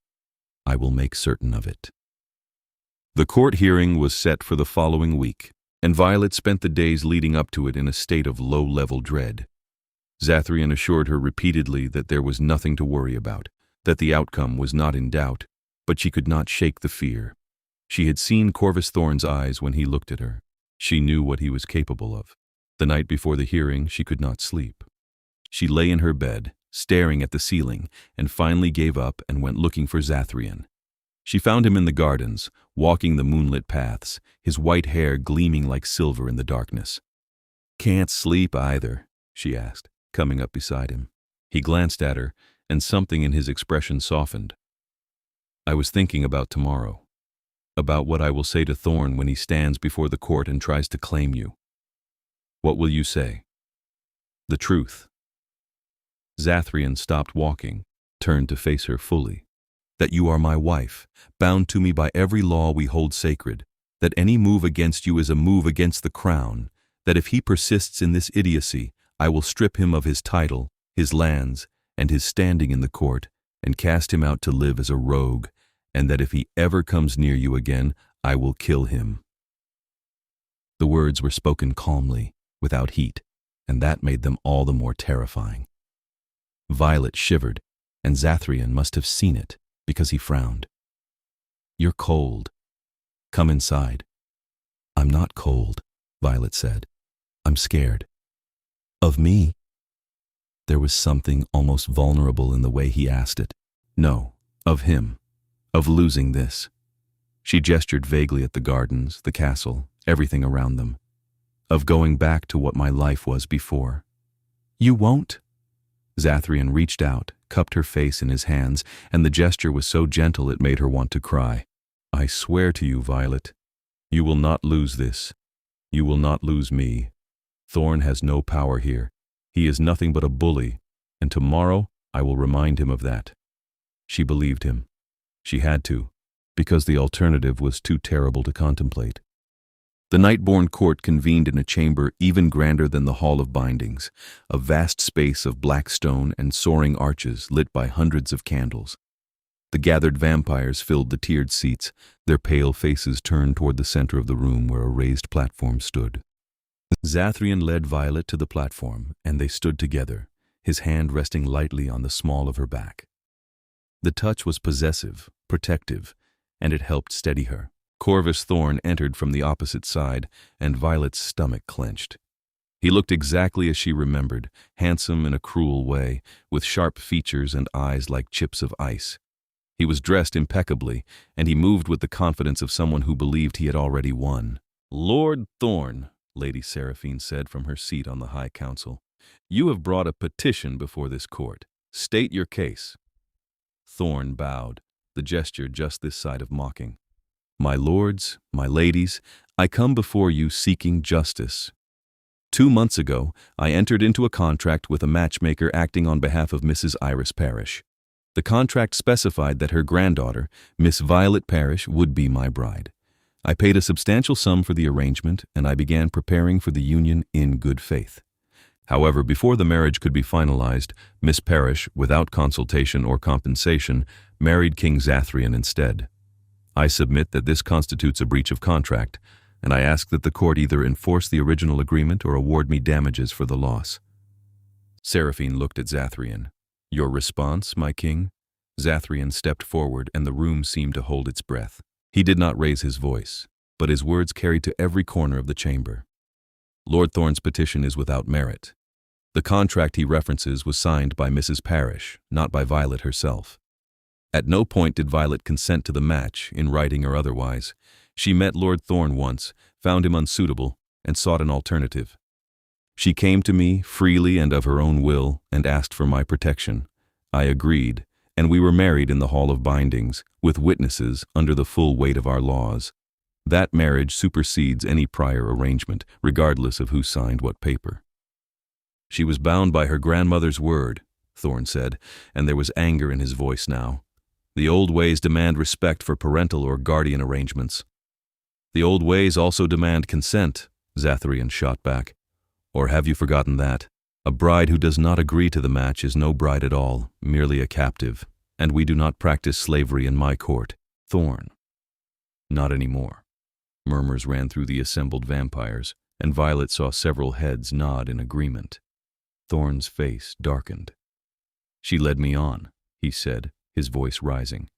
I will make certain of it." The court hearing was set for the following week, and Violet spent the days leading up to it in a state of low-level dread. Zathrian assured her repeatedly that there was nothing to worry about, that the outcome was not in doubt, but she could not shake the fear. She had seen Corvus Thorn's eyes when he looked at her. She knew what he was capable of. The night before the hearing, she could not sleep. She lay in her bed, staring at the ceiling, and finally gave up and went looking for Zathrian. She found him in the gardens, walking the moonlit paths, his white hair gleaming like silver in the darkness. "Can't sleep either?" she asked, coming up beside him. He glanced at her, and something in his expression softened. "I was thinking about tomorrow, about what I will say to Thorn when he stands before the court and tries to claim you." "What will you say?" "The truth." Zathrian stopped walking, turned to face her fully. "That you are my wife, bound to me by every law we hold sacred, that any move against you is a move against the crown, that if he persists in this idiocy, I will strip him of his title, his lands, and his standing in the court, and cast him out to live as a rogue, and that if he ever comes near you again, I will kill him." The words were spoken calmly, without heat, and that made them all the more terrifying. Violet shivered, and Zathrian must have seen it, because he frowned. "You're cold." Come inside." "I'm not cold," Violet said. "I'm scared." "Of me?" There was something almost vulnerable in the way he asked it. "No, of him. Of losing this." She gestured vaguely at the gardens, the castle, everything around them. "Of going back to what my life was before." "You won't?" Zathrian reached out, cupped her face in his hands, and the gesture was so gentle it made her want to cry. "I swear to you, Violet, you will not lose this. You will not lose me. Thorn has no power here. He is nothing but a bully, and tomorrow I will remind him of that." She believed him. She had to, because the alternative was too terrible to contemplate. The Nightborn court convened in a chamber even grander than the Hall of Bindings, a vast space of black stone and soaring arches lit by hundreds of candles. The gathered vampires filled the tiered seats, their pale faces turned toward the center of the room where a raised platform stood. Zathrian led Violet to the platform, and they stood together, his hand resting lightly on the small of her back. The touch was possessive, protective, and it helped steady her. Corvus Thorn entered from the opposite side, and Violet's stomach clenched. He looked exactly as she remembered, handsome in a cruel way, with sharp features and eyes like chips of ice. He was dressed impeccably, and he moved with the confidence of someone who believed he had already won. "Lord Thorn," Lady Seraphine said from her seat on the High Council, "you have brought a petition before this court. State your case." Thorn bowed, the gesture just this side of mocking. "My lords, my ladies, I come before you seeking justice. 2 months ago, I entered into a contract with a matchmaker acting on behalf of Mrs. Iris Parrish. The contract specified that her granddaughter, Miss Violet Parrish, would be my bride. I paid a substantial sum for the arrangement, and I began preparing for the union in good faith. However, before the marriage could be finalized, Miss Parrish, without consultation or compensation, married King Zathrian instead. I submit that this constitutes a breach of contract, and I ask that the court either enforce the original agreement or award me damages for the loss." Seraphine looked at Zathrian. "Your response, my king?" Zathrian stepped forward, and the room seemed to hold its breath. He did not raise his voice, but his words carried to every corner of the chamber. "Lord Thorn's petition is without merit. The contract he references was signed by Mrs. Parrish, not by Violet herself. At no point did Violet consent to the match, in writing or otherwise. She met Lord Thorn once, found him unsuitable, and sought an alternative. She came to me freely and of her own will and asked for my protection. I agreed, and we were married in the Hall of Bindings, with witnesses under the full weight of our laws. That marriage supersedes any prior arrangement, regardless of who signed what paper." "She was bound by her grandmother's word," Thorn said, and there was anger in his voice now. "The old ways demand respect for parental or guardian arrangements." "The old ways also demand consent," Zathrian shot back. "Or have you forgotten that? A bride who does not agree to the match is no bride at all, merely a captive, and we do not practice slavery in my court." "Thorn." "Not anymore." Murmurs ran through the assembled vampires, and Violet saw several heads nod in agreement. Thorn's face darkened. "She led me on," he said, his voice rising.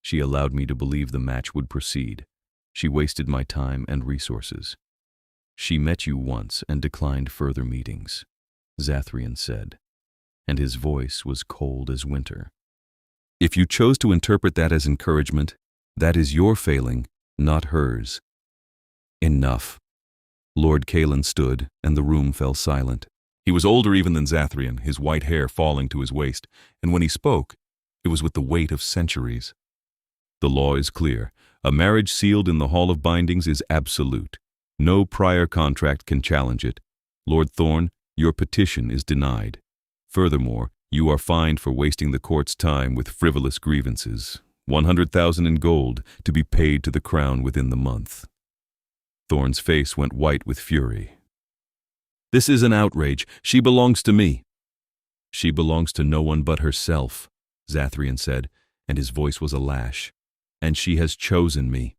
"She allowed me to believe the match would proceed. She wasted my time and resources. She met you once and declined further meetings," Zathrian said, and his voice was cold as winter. "If you chose to interpret that as encouragement, that is your failing, not hers." "Enough." Lord Kalen stood, and the room fell silent. He was older even than Zathrian, his white hair falling to his waist, and when he spoke, it was with the weight of centuries. "The law is clear. A marriage sealed in the Hall of Bindings is absolute. No prior contract can challenge it. Lord Thorn, your petition is denied. Furthermore, you are fined for wasting the court's time with frivolous grievances. 100,000 in gold to be paid to the crown within the month." Thorn's face went white with fury. "This is an outrage. She belongs to me." "She belongs to no one but herself," Zathrian said, and his voice was a lash. "And she has chosen me.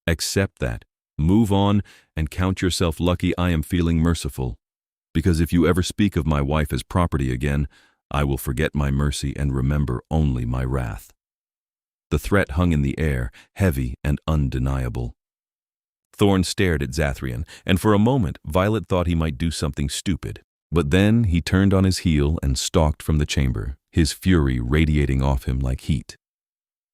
Accept that. Move on and count yourself lucky I am feeling merciful. Because if you ever speak of my wife as property again, I will forget my mercy and remember only my wrath." The threat hung in the air, heavy and undeniable. Thorn stared at Zathrian, and for a moment Violet thought he might do something stupid. But then he turned on his heel and stalked from the chamber, his fury radiating off him like heat.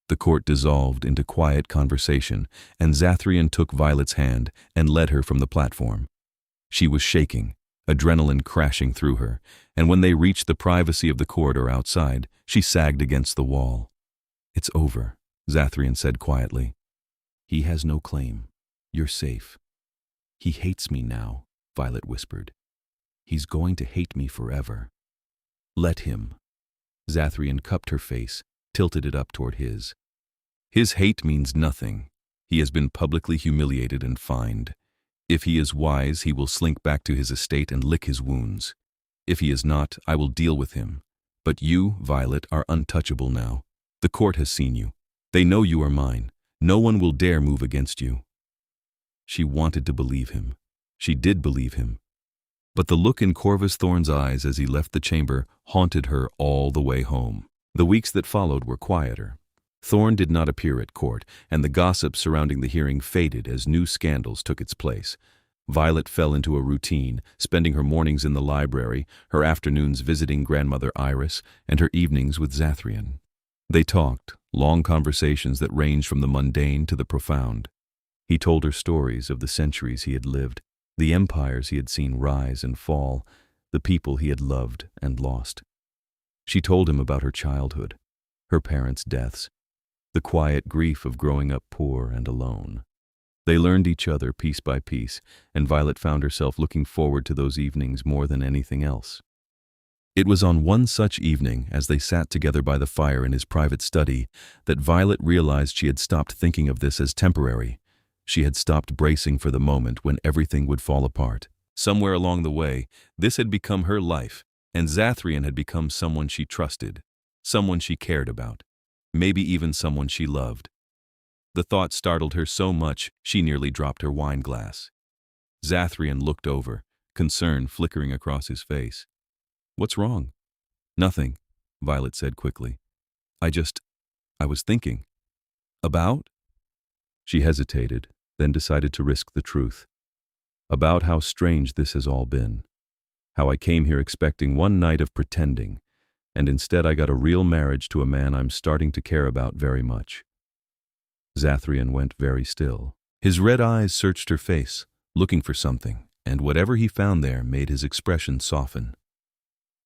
The court dissolved into quiet conversation, and Zathrian took Violet's hand and led her from the platform. She was shaking, adrenaline crashing through her, and when they reached the privacy of the corridor outside, she sagged against the wall. "It's over," Zathrian said quietly. "He has no claim. You're safe." "He hates me now," Violet whispered. "He's going to hate me forever." "Let him." Zathrian cupped her face, tilted it up toward his. "His hate means nothing. He has been publicly humiliated and fined. If he is wise, he will slink back to his estate and lick his wounds. If he is not, I will deal with him. But you, Violet, are untouchable now. The court has seen you. They know you are mine. No one will dare move against you." She wanted to believe him. She did believe him. But the look in Corvus Thorn's eyes as he left the chamber haunted her all the way home. The weeks that followed were quieter. Thorn did not appear at court, and the gossip surrounding the hearing faded as new scandals took its place. Violet fell into a routine, spending her mornings in the library, her afternoons visiting grandmother Iris, and her evenings with Zathrian. They talked, long conversations that ranged from the mundane to the profound. He told her stories of the centuries he had lived, the empires he had seen rise and fall, the people he had loved and lost. She told him about her childhood, her parents' deaths, the quiet grief of growing up poor and alone. They learned each other piece by piece, and Violet found herself looking forward to those evenings more than anything else. It was on one such evening, as they sat together by the fire in his private study, that Violet realized she had stopped thinking of this as temporary. She had stopped bracing for the moment when everything would fall apart. Somewhere along the way, this had become her life, and Zathrian had become someone she trusted, someone she cared about, maybe even someone she loved. The thought startled her so much she nearly dropped her wine glass. Zathrian looked over, concern flickering across his face. "What's wrong?" "Nothing," Violet said quickly. I was thinking." "About?" She hesitated, then decided to risk the truth. "About how strange this has all been. How I came here expecting one night of pretending, and instead I got a real marriage to a man I'm starting to care about very much." Zathrian went very still. His red eyes searched her face, looking for something, and whatever he found there made his expression soften.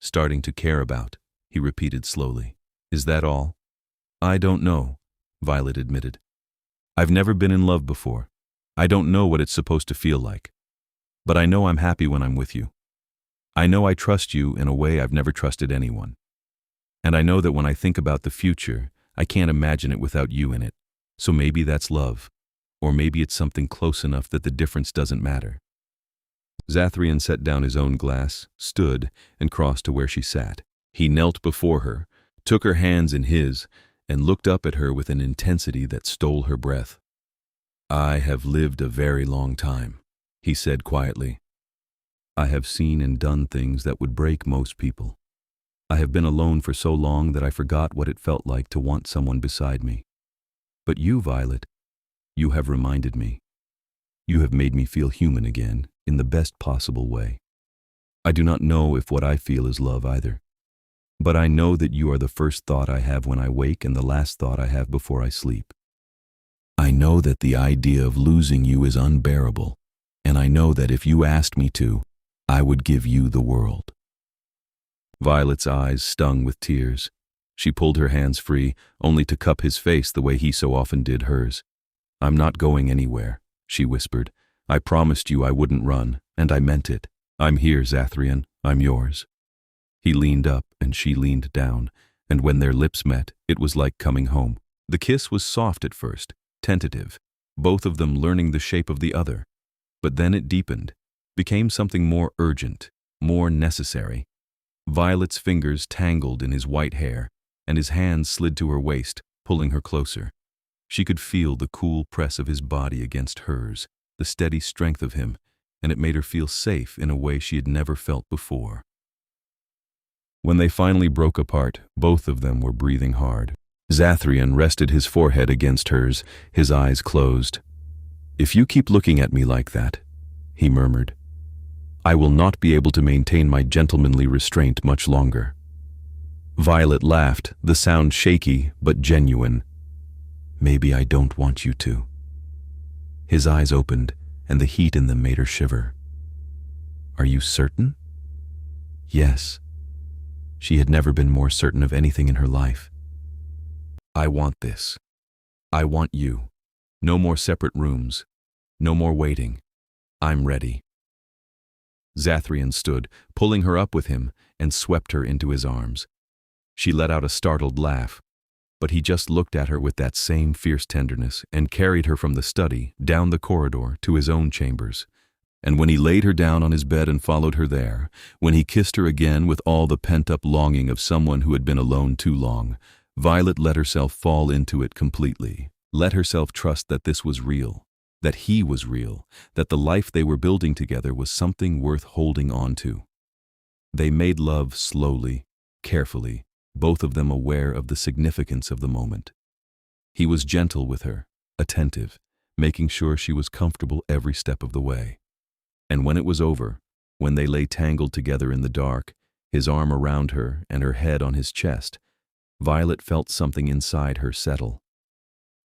"Starting to care about," he repeated slowly. "Is that all?" "I don't know," Violet admitted. "I've never been in love before. I don't know what it's supposed to feel like. But I know I'm happy when I'm with you. I know I trust you in a way I've never trusted anyone. And I know that when I think about the future, I can't imagine it without you in it. So maybe that's love. Or maybe it's something close enough that the difference doesn't matter." Zathrian set down his own glass, stood, and crossed to where she sat. He knelt before her, took her hands in his, and looked up at her with an intensity that stole her breath. "I have lived a very long time," he said quietly. "I have seen and done things that would break most people. I have been alone for so long that I forgot what it felt like to want someone beside me. But you, Violet, you have reminded me. You have made me feel human again, in the best possible way. I do not know if what I feel is love either. But I know that you are the first thought I have when I wake and the last thought I have before I sleep. I know that the idea of losing you is unbearable, and I know that if you asked me to, I would give you the world." Violet's eyes stung with tears. She pulled her hands free, only to cup his face the way he so often did hers. "I'm not going anywhere," she whispered. "I promised you I wouldn't run, and I meant it. I'm here, Zathrian. I'm yours." He leaned up and she leaned down, and when their lips met, it was like coming home. The kiss was soft at first, tentative, both of them learning the shape of the other. But then it deepened, became something more urgent, more necessary. Violet's fingers tangled in his white hair, and his hands slid to her waist, pulling her closer. She could feel the cool press of his body against hers, the steady strength of him, and it made her feel safe in a way she had never felt before. When they finally broke apart, both of them were breathing hard. Zathrian rested his forehead against hers, his eyes closed. "If you keep looking at me like that," he murmured, "I will not be able to maintain my gentlemanly restraint much longer." Violet laughed, the sound shaky but genuine. "Maybe I don't want you to." His eyes opened, and the heat in them made her shiver. "Are you certain?" Yes. She had never been more certain of anything in her life. "I want this. I want you. No more separate rooms. No more waiting. I'm ready." Zathrian stood, pulling her up with him, and swept her into his arms. She let out a startled laugh, but he just looked at her with that same fierce tenderness and carried her from the study, down the corridor, to his own chambers. And when he laid her down on his bed and followed her there, when he kissed her again with all the pent-up longing of someone who had been alone too long, Violet let herself fall into it completely, let herself trust that this was real, that he was real, that the life they were building together was something worth holding on to. They made love slowly, carefully, both of them aware of the significance of the moment. He was gentle with her, attentive, making sure she was comfortable every step of the way. And when it was over, when they lay tangled together in the dark, his arm around her and her head on his chest, Violet felt something inside her settle.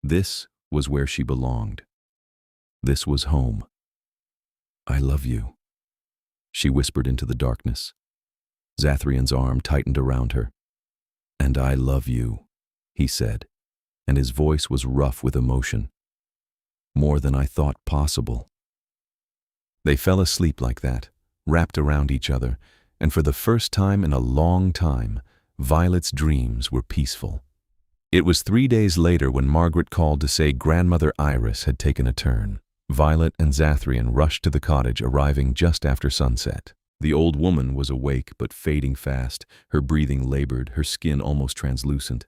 This was where she belonged. This was home. "I love you," she whispered into the darkness. Zathrian's arm tightened around her. "And I love you," he said, and his voice was rough with emotion. "More than I thought possible." They fell asleep like that, wrapped around each other, and for the first time in a long time, Violet's dreams were peaceful. It was 3 days later when Margaret called to say Grandmother Iris had taken a turn. Violet and Zathrian rushed to the cottage, arriving just after sunset. The old woman was awake but fading fast, her breathing labored, her skin almost translucent.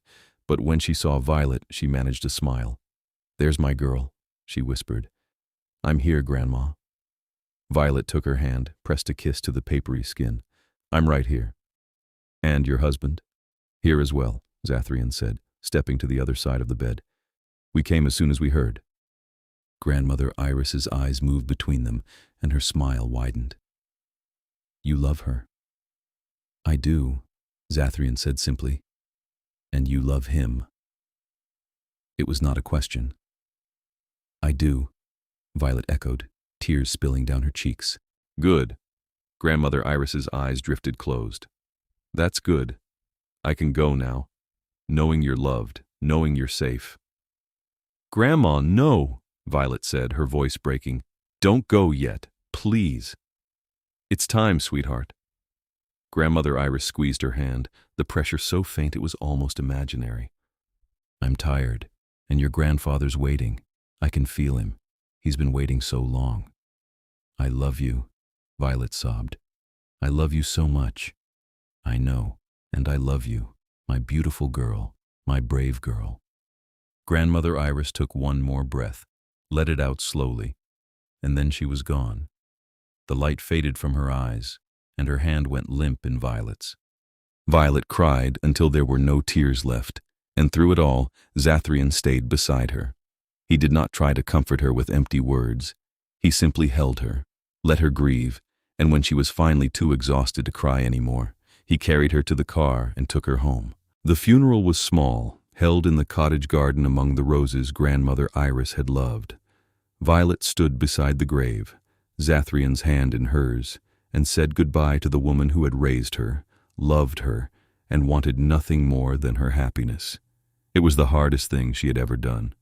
But when she saw Violet, she managed a smile. "There's my girl," she whispered. "I'm here, Grandma." Violet took her hand, pressed a kiss to the papery skin. "I'm right here." "And your husband?" "Here as well," Zathrian said, stepping to the other side of the bed. "We came as soon as we heard." Grandmother Iris's eyes moved between them, and her smile widened. "You love her." "I do," Zathrian said simply. "And you love him." It was not a question. "I do," Violet echoed, tears spilling down her cheeks. "Good." Grandmother Iris's eyes drifted closed. "That's good. I can go now, knowing you're loved, knowing you're safe." "Grandma, no," Violet said, her voice breaking. "Don't go yet, please." "It's time, sweetheart." Grandmother Iris squeezed her hand, the pressure so faint it was almost imaginary. "I'm tired, and your grandfather's waiting. I can feel him. He's been waiting so long." "I love you," Violet sobbed. "I love you so much." "I know, and I love you, my beautiful girl, my brave girl." Grandmother Iris took one more breath, let it out slowly, and then she was gone. The light faded from her eyes, and her hand went limp in Violet's. Violet cried until there were no tears left, and through it all, Zathrian stayed beside her. He did not try to comfort her with empty words. He simply held her, let her grieve, and when she was finally too exhausted to cry anymore, he carried her to the car and took her home. The funeral was small, held in the cottage garden among the roses Grandmother Iris had loved. Violet stood beside the grave, Zathrian's hand in hers, and said goodbye to the woman who had raised her, loved her, and wanted nothing more than her happiness. It was the hardest thing she had ever done.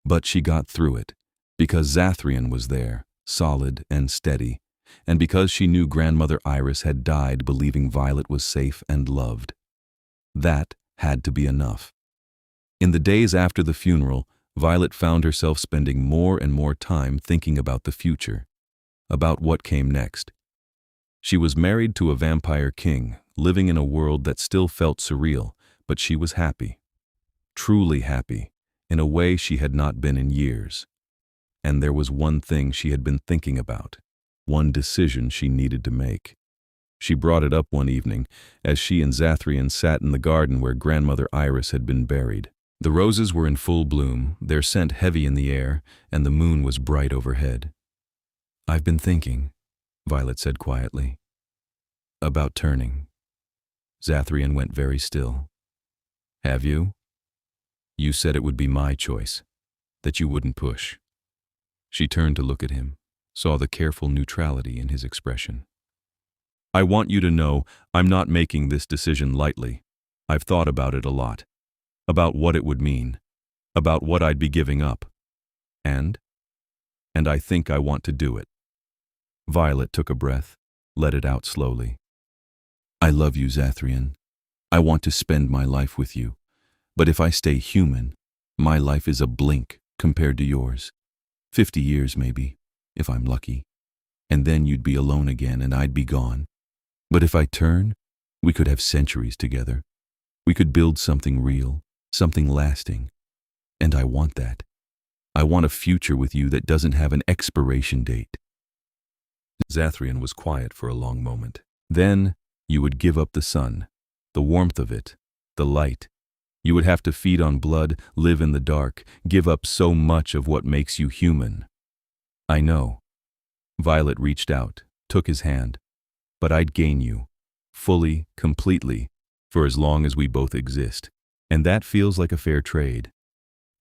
But she got through it, because Zathrian was there, solid and steady, and because she knew Grandmother Iris had died believing Violet was safe and loved. That had to be enough. In the days after the funeral, Violet found herself spending more and more time thinking about the future, about what came next. She was married to a vampire king, living in a world that still felt surreal, but she was happy. Truly happy, in a way she had not been in years. And there was one thing she had been thinking about, one decision she needed to make. She brought it up one evening, as she and Zathrian sat in the garden where Grandmother Iris had been buried. The roses were in full bloom, their scent heavy in the air, and the moon was bright overhead. "I've been thinking," Violet said quietly, "about turning." Zathrian went very still. "Have you? You said it would be my choice, that you wouldn't push." She turned to look at him, saw the careful neutrality in his expression. "I want you to know I'm not making this decision lightly. I've thought about it a lot. About what it would mean. About what I'd be giving up. And I think I want to do it." Violet took a breath, let it out slowly. "I love you, Zathrian. I want to spend my life with you. But if I stay human, my life is a blink compared to yours. 50 years maybe, if I'm lucky. And then you'd be alone again and I'd be gone. But if I turn, we could have centuries together. We could build something real, something lasting. And I want that. I want a future with you that doesn't have an expiration date." Zathrian was quiet for a long moment. "Then you would give up the sun, the warmth of it, the light. You would have to feed on blood, live in the dark, give up so much of what makes you human." "I know." Violet reached out, took his hand. "But I'd gain you, fully, completely, for as long as we both exist. And that feels like a fair trade."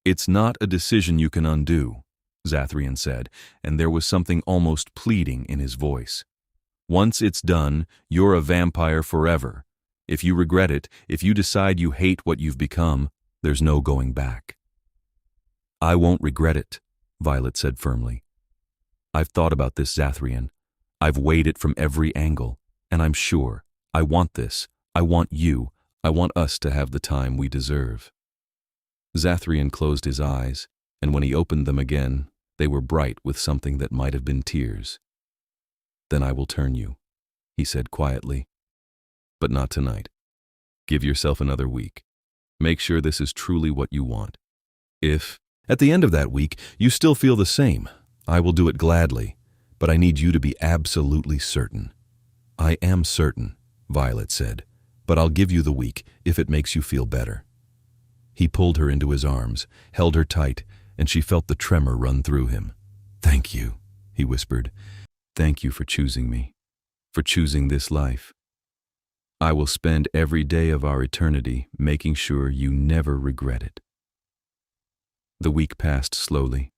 "It's not a decision you can undo," Zathrian said, and there was something almost pleading in his voice. "Once it's done, you're a vampire forever. If you regret it, if you decide you hate what you've become, there's no going back." "I won't regret it," Violet said firmly. "I've thought about this, Zathrian. I've weighed it from every angle, and I'm sure I want this. I want you. I want us to have the time we deserve." Zathrian closed his eyes, and when he opened them again, they were bright with something that might have been tears. "Then I will turn you," he said quietly. "But not tonight. Give yourself another week. Make sure this is truly what you want. If, at the end of that week, you still feel the same, I will do it gladly, but I need you to be absolutely certain." "I am certain," Violet said, "but I'll give you the week if it makes you feel better." He pulled her into his arms, held her tight, and she felt the tremor run through him. "Thank you," he whispered. "Thank you for choosing me, for choosing this life. I will spend every day of our eternity making sure you never regret it." The week passed slowly.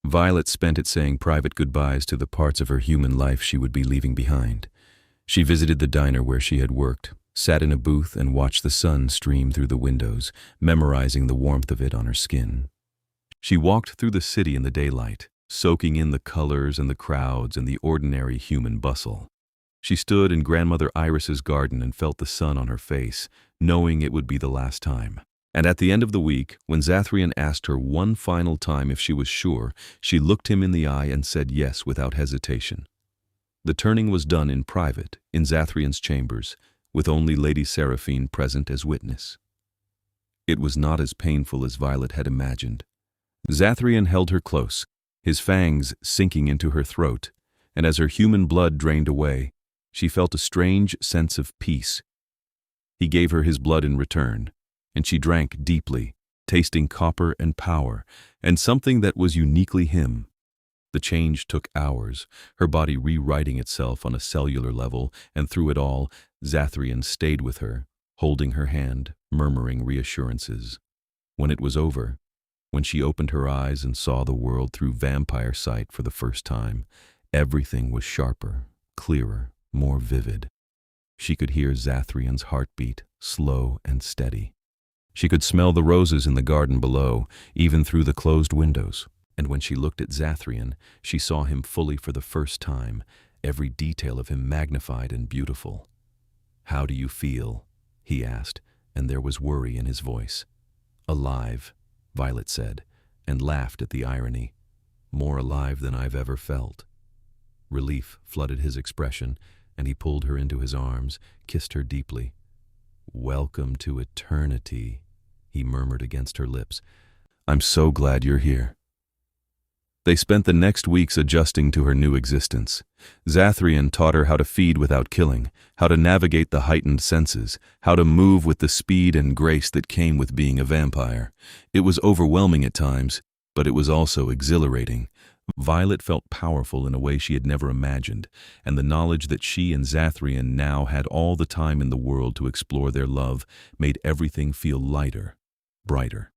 Violet spent it saying private goodbyes to the parts of her human life she would be leaving behind. She visited the diner where she had worked, sat in a booth and watched the sun stream through the windows, memorizing the warmth of it on her skin. She walked through the city in the daylight, soaking in the colors and the crowds and the ordinary human bustle. She stood in Grandmother Iris's garden and felt the sun on her face, knowing it would be the last time. And at the end of the week, when Zathrian asked her one final time if she was sure, she looked him in the eye and said yes without hesitation. The turning was done in private, in Zathrian's chambers, with only Lady Seraphine present as witness. It was not as painful as Violet had imagined. Zathrian held her close, his fangs sinking into her throat, and as her human blood drained away, she felt a strange sense of peace. He gave her his blood in return, and she drank deeply, tasting copper and power, and something that was uniquely him. The change took hours, her body rewriting itself on a cellular level, and through it all, Zathrian stayed with her, holding her hand, murmuring reassurances. When it was over, when she opened her eyes and saw the world through vampire sight for the first time, everything was sharper, clearer, more vivid. She could hear Zathrian's heartbeat, slow and steady. She could smell the roses in the garden below, even through the closed windows. And when she looked at Zathrian, she saw him fully for the first time, every detail of him magnified and beautiful. "How do you feel?" he asked, and there was worry in his voice. "Alive," Violet said, and laughed at the irony. "More alive than I've ever felt." Relief flooded his expression, and he pulled her into his arms, kissed her deeply. "Welcome to eternity," he murmured against her lips. "I'm so glad you're here." They spent the next weeks adjusting to her new existence. Zathrian taught her how to feed without killing, how to navigate the heightened senses, how to move with the speed and grace that came with being a vampire. It was overwhelming at times, but it was also exhilarating. Violet felt powerful in a way she had never imagined, and the knowledge that she and Zathrian now had all the time in the world to explore their love made everything feel lighter, brighter.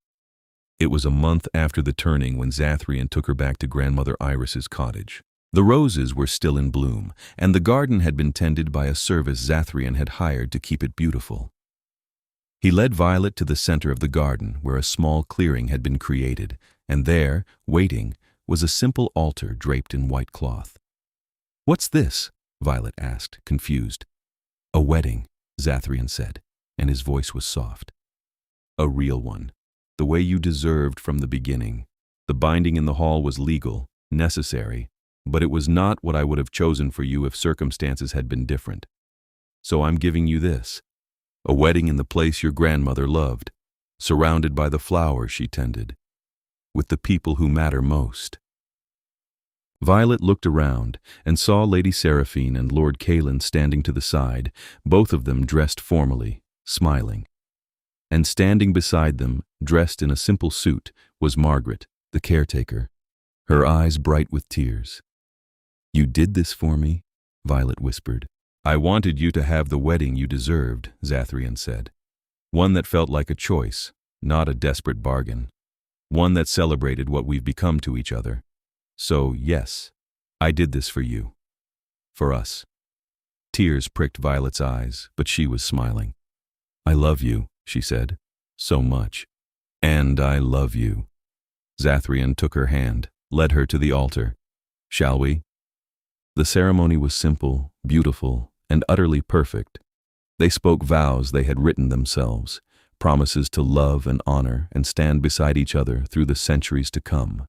It was a month after the turning when Zathrian took her back to Grandmother Iris's cottage. The roses were still in bloom, and the garden had been tended by a service Zathrian had hired to keep it beautiful. He led Violet to the center of the garden, where a small clearing had been created, and there, waiting, was a simple altar draped in white cloth. "What's this?" Violet asked, confused. "A wedding," Zathrian said, and his voice was soft. "A real one. The way you deserved from the beginning. The binding in the hall was legal, necessary, but it was not what I would have chosen for you if circumstances had been different. So I'm giving you this. A wedding in the place your grandmother loved, surrounded by the flowers she tended, with the people who matter most." Violet looked around and saw Lady Seraphine and Lord Caelan standing to the side, both of them dressed formally, smiling. And standing beside them, dressed in a simple suit, was Margaret, the caretaker, her eyes bright with tears. "You did this for me?" Violet whispered. "I wanted you to have the wedding you deserved," Zathrian said. "One that felt like a choice, not a desperate bargain. One that celebrated what we've become to each other. So, yes, I did this for you. For us." Tears pricked Violet's eyes, but she was smiling. "I love you," she said, "so much. And I love you." Zathrian took her hand, led her to the altar. "Shall we?" The ceremony was simple, beautiful, and utterly perfect. They spoke vows they had written themselves, promises to love and honor and stand beside each other through the centuries to come.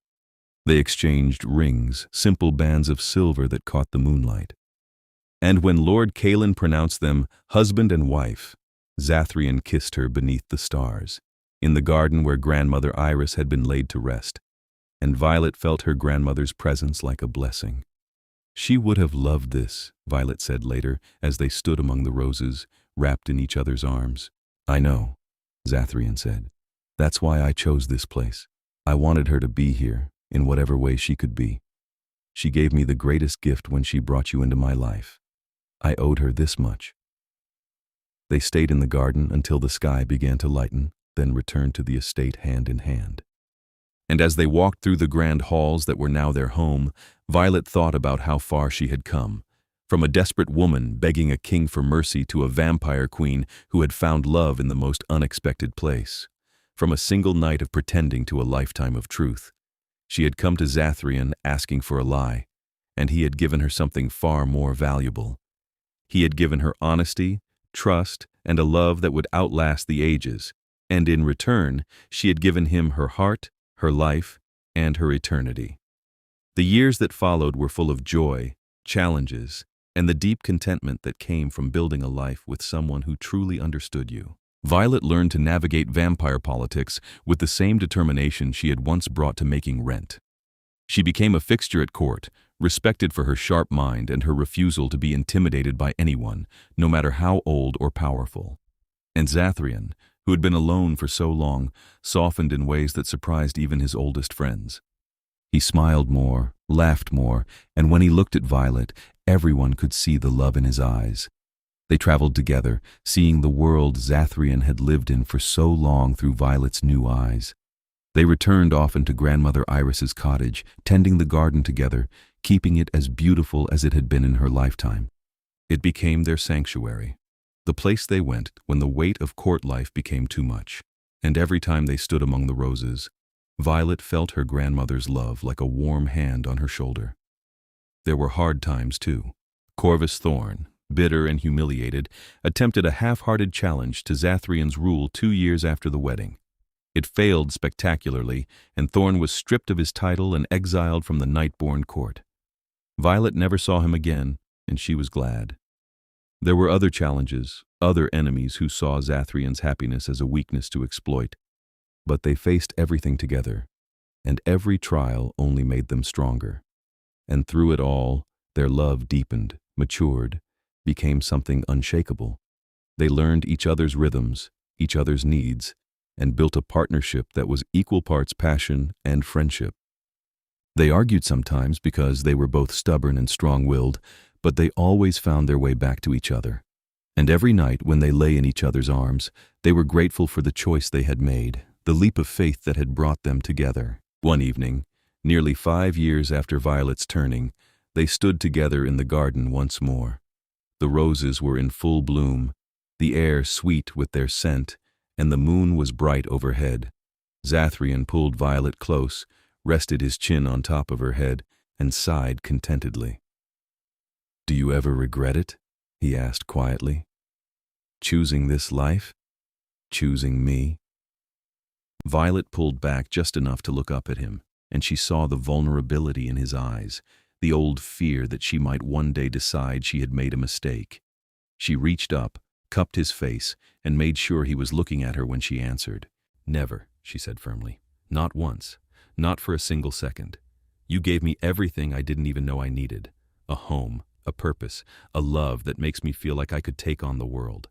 They exchanged rings, simple bands of silver that caught the moonlight. And when Lord Caelan pronounced them husband and wife, Zathrian kissed her beneath the stars, in the garden where Grandmother Iris had been laid to rest, and Violet felt her grandmother's presence like a blessing. She would have loved this, Violet said later, as they stood among the roses, wrapped in each other's arms. "I know," Zathrian said. "That's why I chose this place. I wanted her to be here, in whatever way she could be. She gave me the greatest gift when she brought you into my life. I owed her this much." They stayed in the garden until the sky began to lighten, then returned to the estate hand in hand. And as they walked through the grand halls that were now their home, Violet thought about how far she had come. From a desperate woman begging a king for mercy to a vampire queen who had found love in the most unexpected place. From a single night of pretending to a lifetime of truth. She had come to Zathrian asking for a lie, and he had given her something far more valuable. He had given her honesty, trust, and a love that would outlast the ages, and in return, she had given him her heart, her life, and her eternity. The years that followed were full of joy, challenges, and the deep contentment that came from building a life with someone who truly understood you. Violet learned to navigate vampire politics with the same determination she had once brought to making rent. She became a fixture at court, respected for her sharp mind and her refusal to be intimidated by anyone, no matter how old or powerful. And Zathrian, who had been alone for so long, softened in ways that surprised even his oldest friends. He smiled more, laughed more, and when he looked at Violet, everyone could see the love in his eyes. They traveled together, seeing the world Zathrian had lived in for so long through Violet's new eyes. They returned often to Grandmother Iris's cottage, tending the garden together, keeping it as beautiful as it had been in her lifetime. It became their sanctuary, the place they went when the weight of court life became too much. And every time they stood among the roses, Violet felt her grandmother's love like a warm hand on her shoulder. There were hard times, too. Corvus Thorn, bitter and humiliated, attempted a half-hearted challenge to Zathrian's rule 2 years after the wedding. It failed spectacularly, and Thorn was stripped of his title and exiled from the Nightborn court. Violet never saw him again, and she was glad. There were other challenges, other enemies who saw Zathrian's happiness as a weakness to exploit. But they faced everything together. and every trial only made them stronger. And through it all, their love deepened, matured, became something unshakable. They learned each other's rhythms, each other's needs, and built a partnership that was equal parts passion and friendship. They argued sometimes because they were both stubborn and strong-willed, but they always found their way back to each other. And every night when they lay in each other's arms, they were grateful for the choice they had made, the leap of faith that had brought them together. One evening, nearly 5 years after Violet's turning, they stood together in the garden once more. The roses were in full bloom, the air sweet with their scent, and the moon was bright overhead. Zathrian pulled Violet close, rested his chin on top of her head, and sighed contentedly. "Do you ever regret it?" he asked quietly. "Choosing this life? Choosing me?" Violet pulled back just enough to look up at him, and she saw the vulnerability in his eyes, the old fear that she might one day decide she had made a mistake. She reached up, cupped his face, and made sure he was looking at her when she answered. "Never," she said firmly. "Not once. Not for a single second. You gave me everything I didn't even know I needed. A home, a purpose, a love that makes me feel like I could take on the world.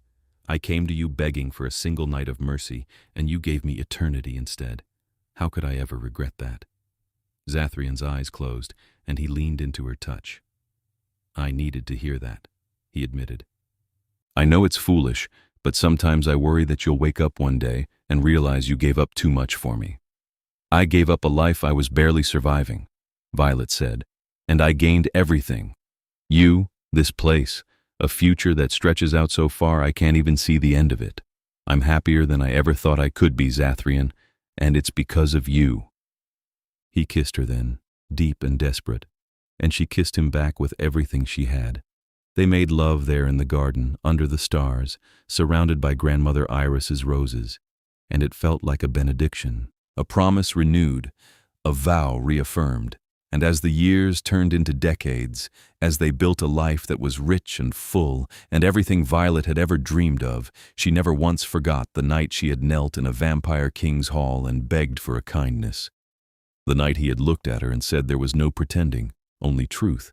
I came to you begging for a single night of mercy, and you gave me eternity instead. How could I ever regret that?" Zathrian's eyes closed, and he leaned into her touch. "I needed to hear that," he admitted. "I know it's foolish, but sometimes I worry that you'll wake up one day and realize you gave up too much for me." "I gave up a life I was barely surviving," Violet said, "and I gained everything. You, this place, a future that stretches out so far I can't even see the end of it. I'm happier than I ever thought I could be, Zathrian, and it's because of you." He kissed her then, deep and desperate, and she kissed him back with everything she had. They made love there in the garden, under the stars, surrounded by Grandmother Iris's roses, and it felt like a benediction, a promise renewed, a vow reaffirmed. And as the years turned into decades, as they built a life that was rich and full, and everything Violet had ever dreamed of, she never once forgot the night she had knelt in a vampire king's hall and begged for a kindness. The night he had looked at her and said there was no pretending, only truth.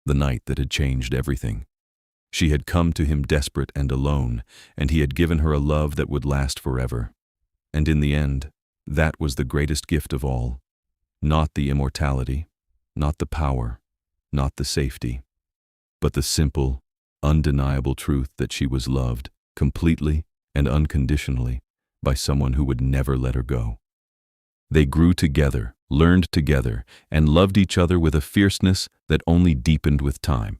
The night that had changed everything. She had come to him desperate and alone, and he had given her a love that would last forever. And in the end, that was the greatest gift of all. Not the immortality, not the power, not the safety, but the simple, undeniable truth that she was loved, completely and unconditionally, by someone who would never let her go. They grew together, learned together, and loved each other with a fierceness that only deepened with time.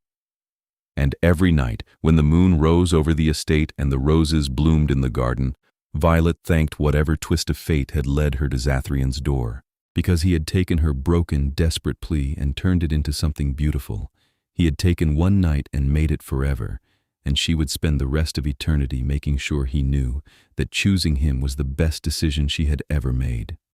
And every night, when the moon rose over the estate and the roses bloomed in the garden, Violet thanked whatever twist of fate had led her to Zathrian's door, because he had taken her broken, desperate plea and turned it into something beautiful. He had taken one night and made it forever, and she would spend the rest of eternity making sure he knew that choosing him was the best decision she had ever made.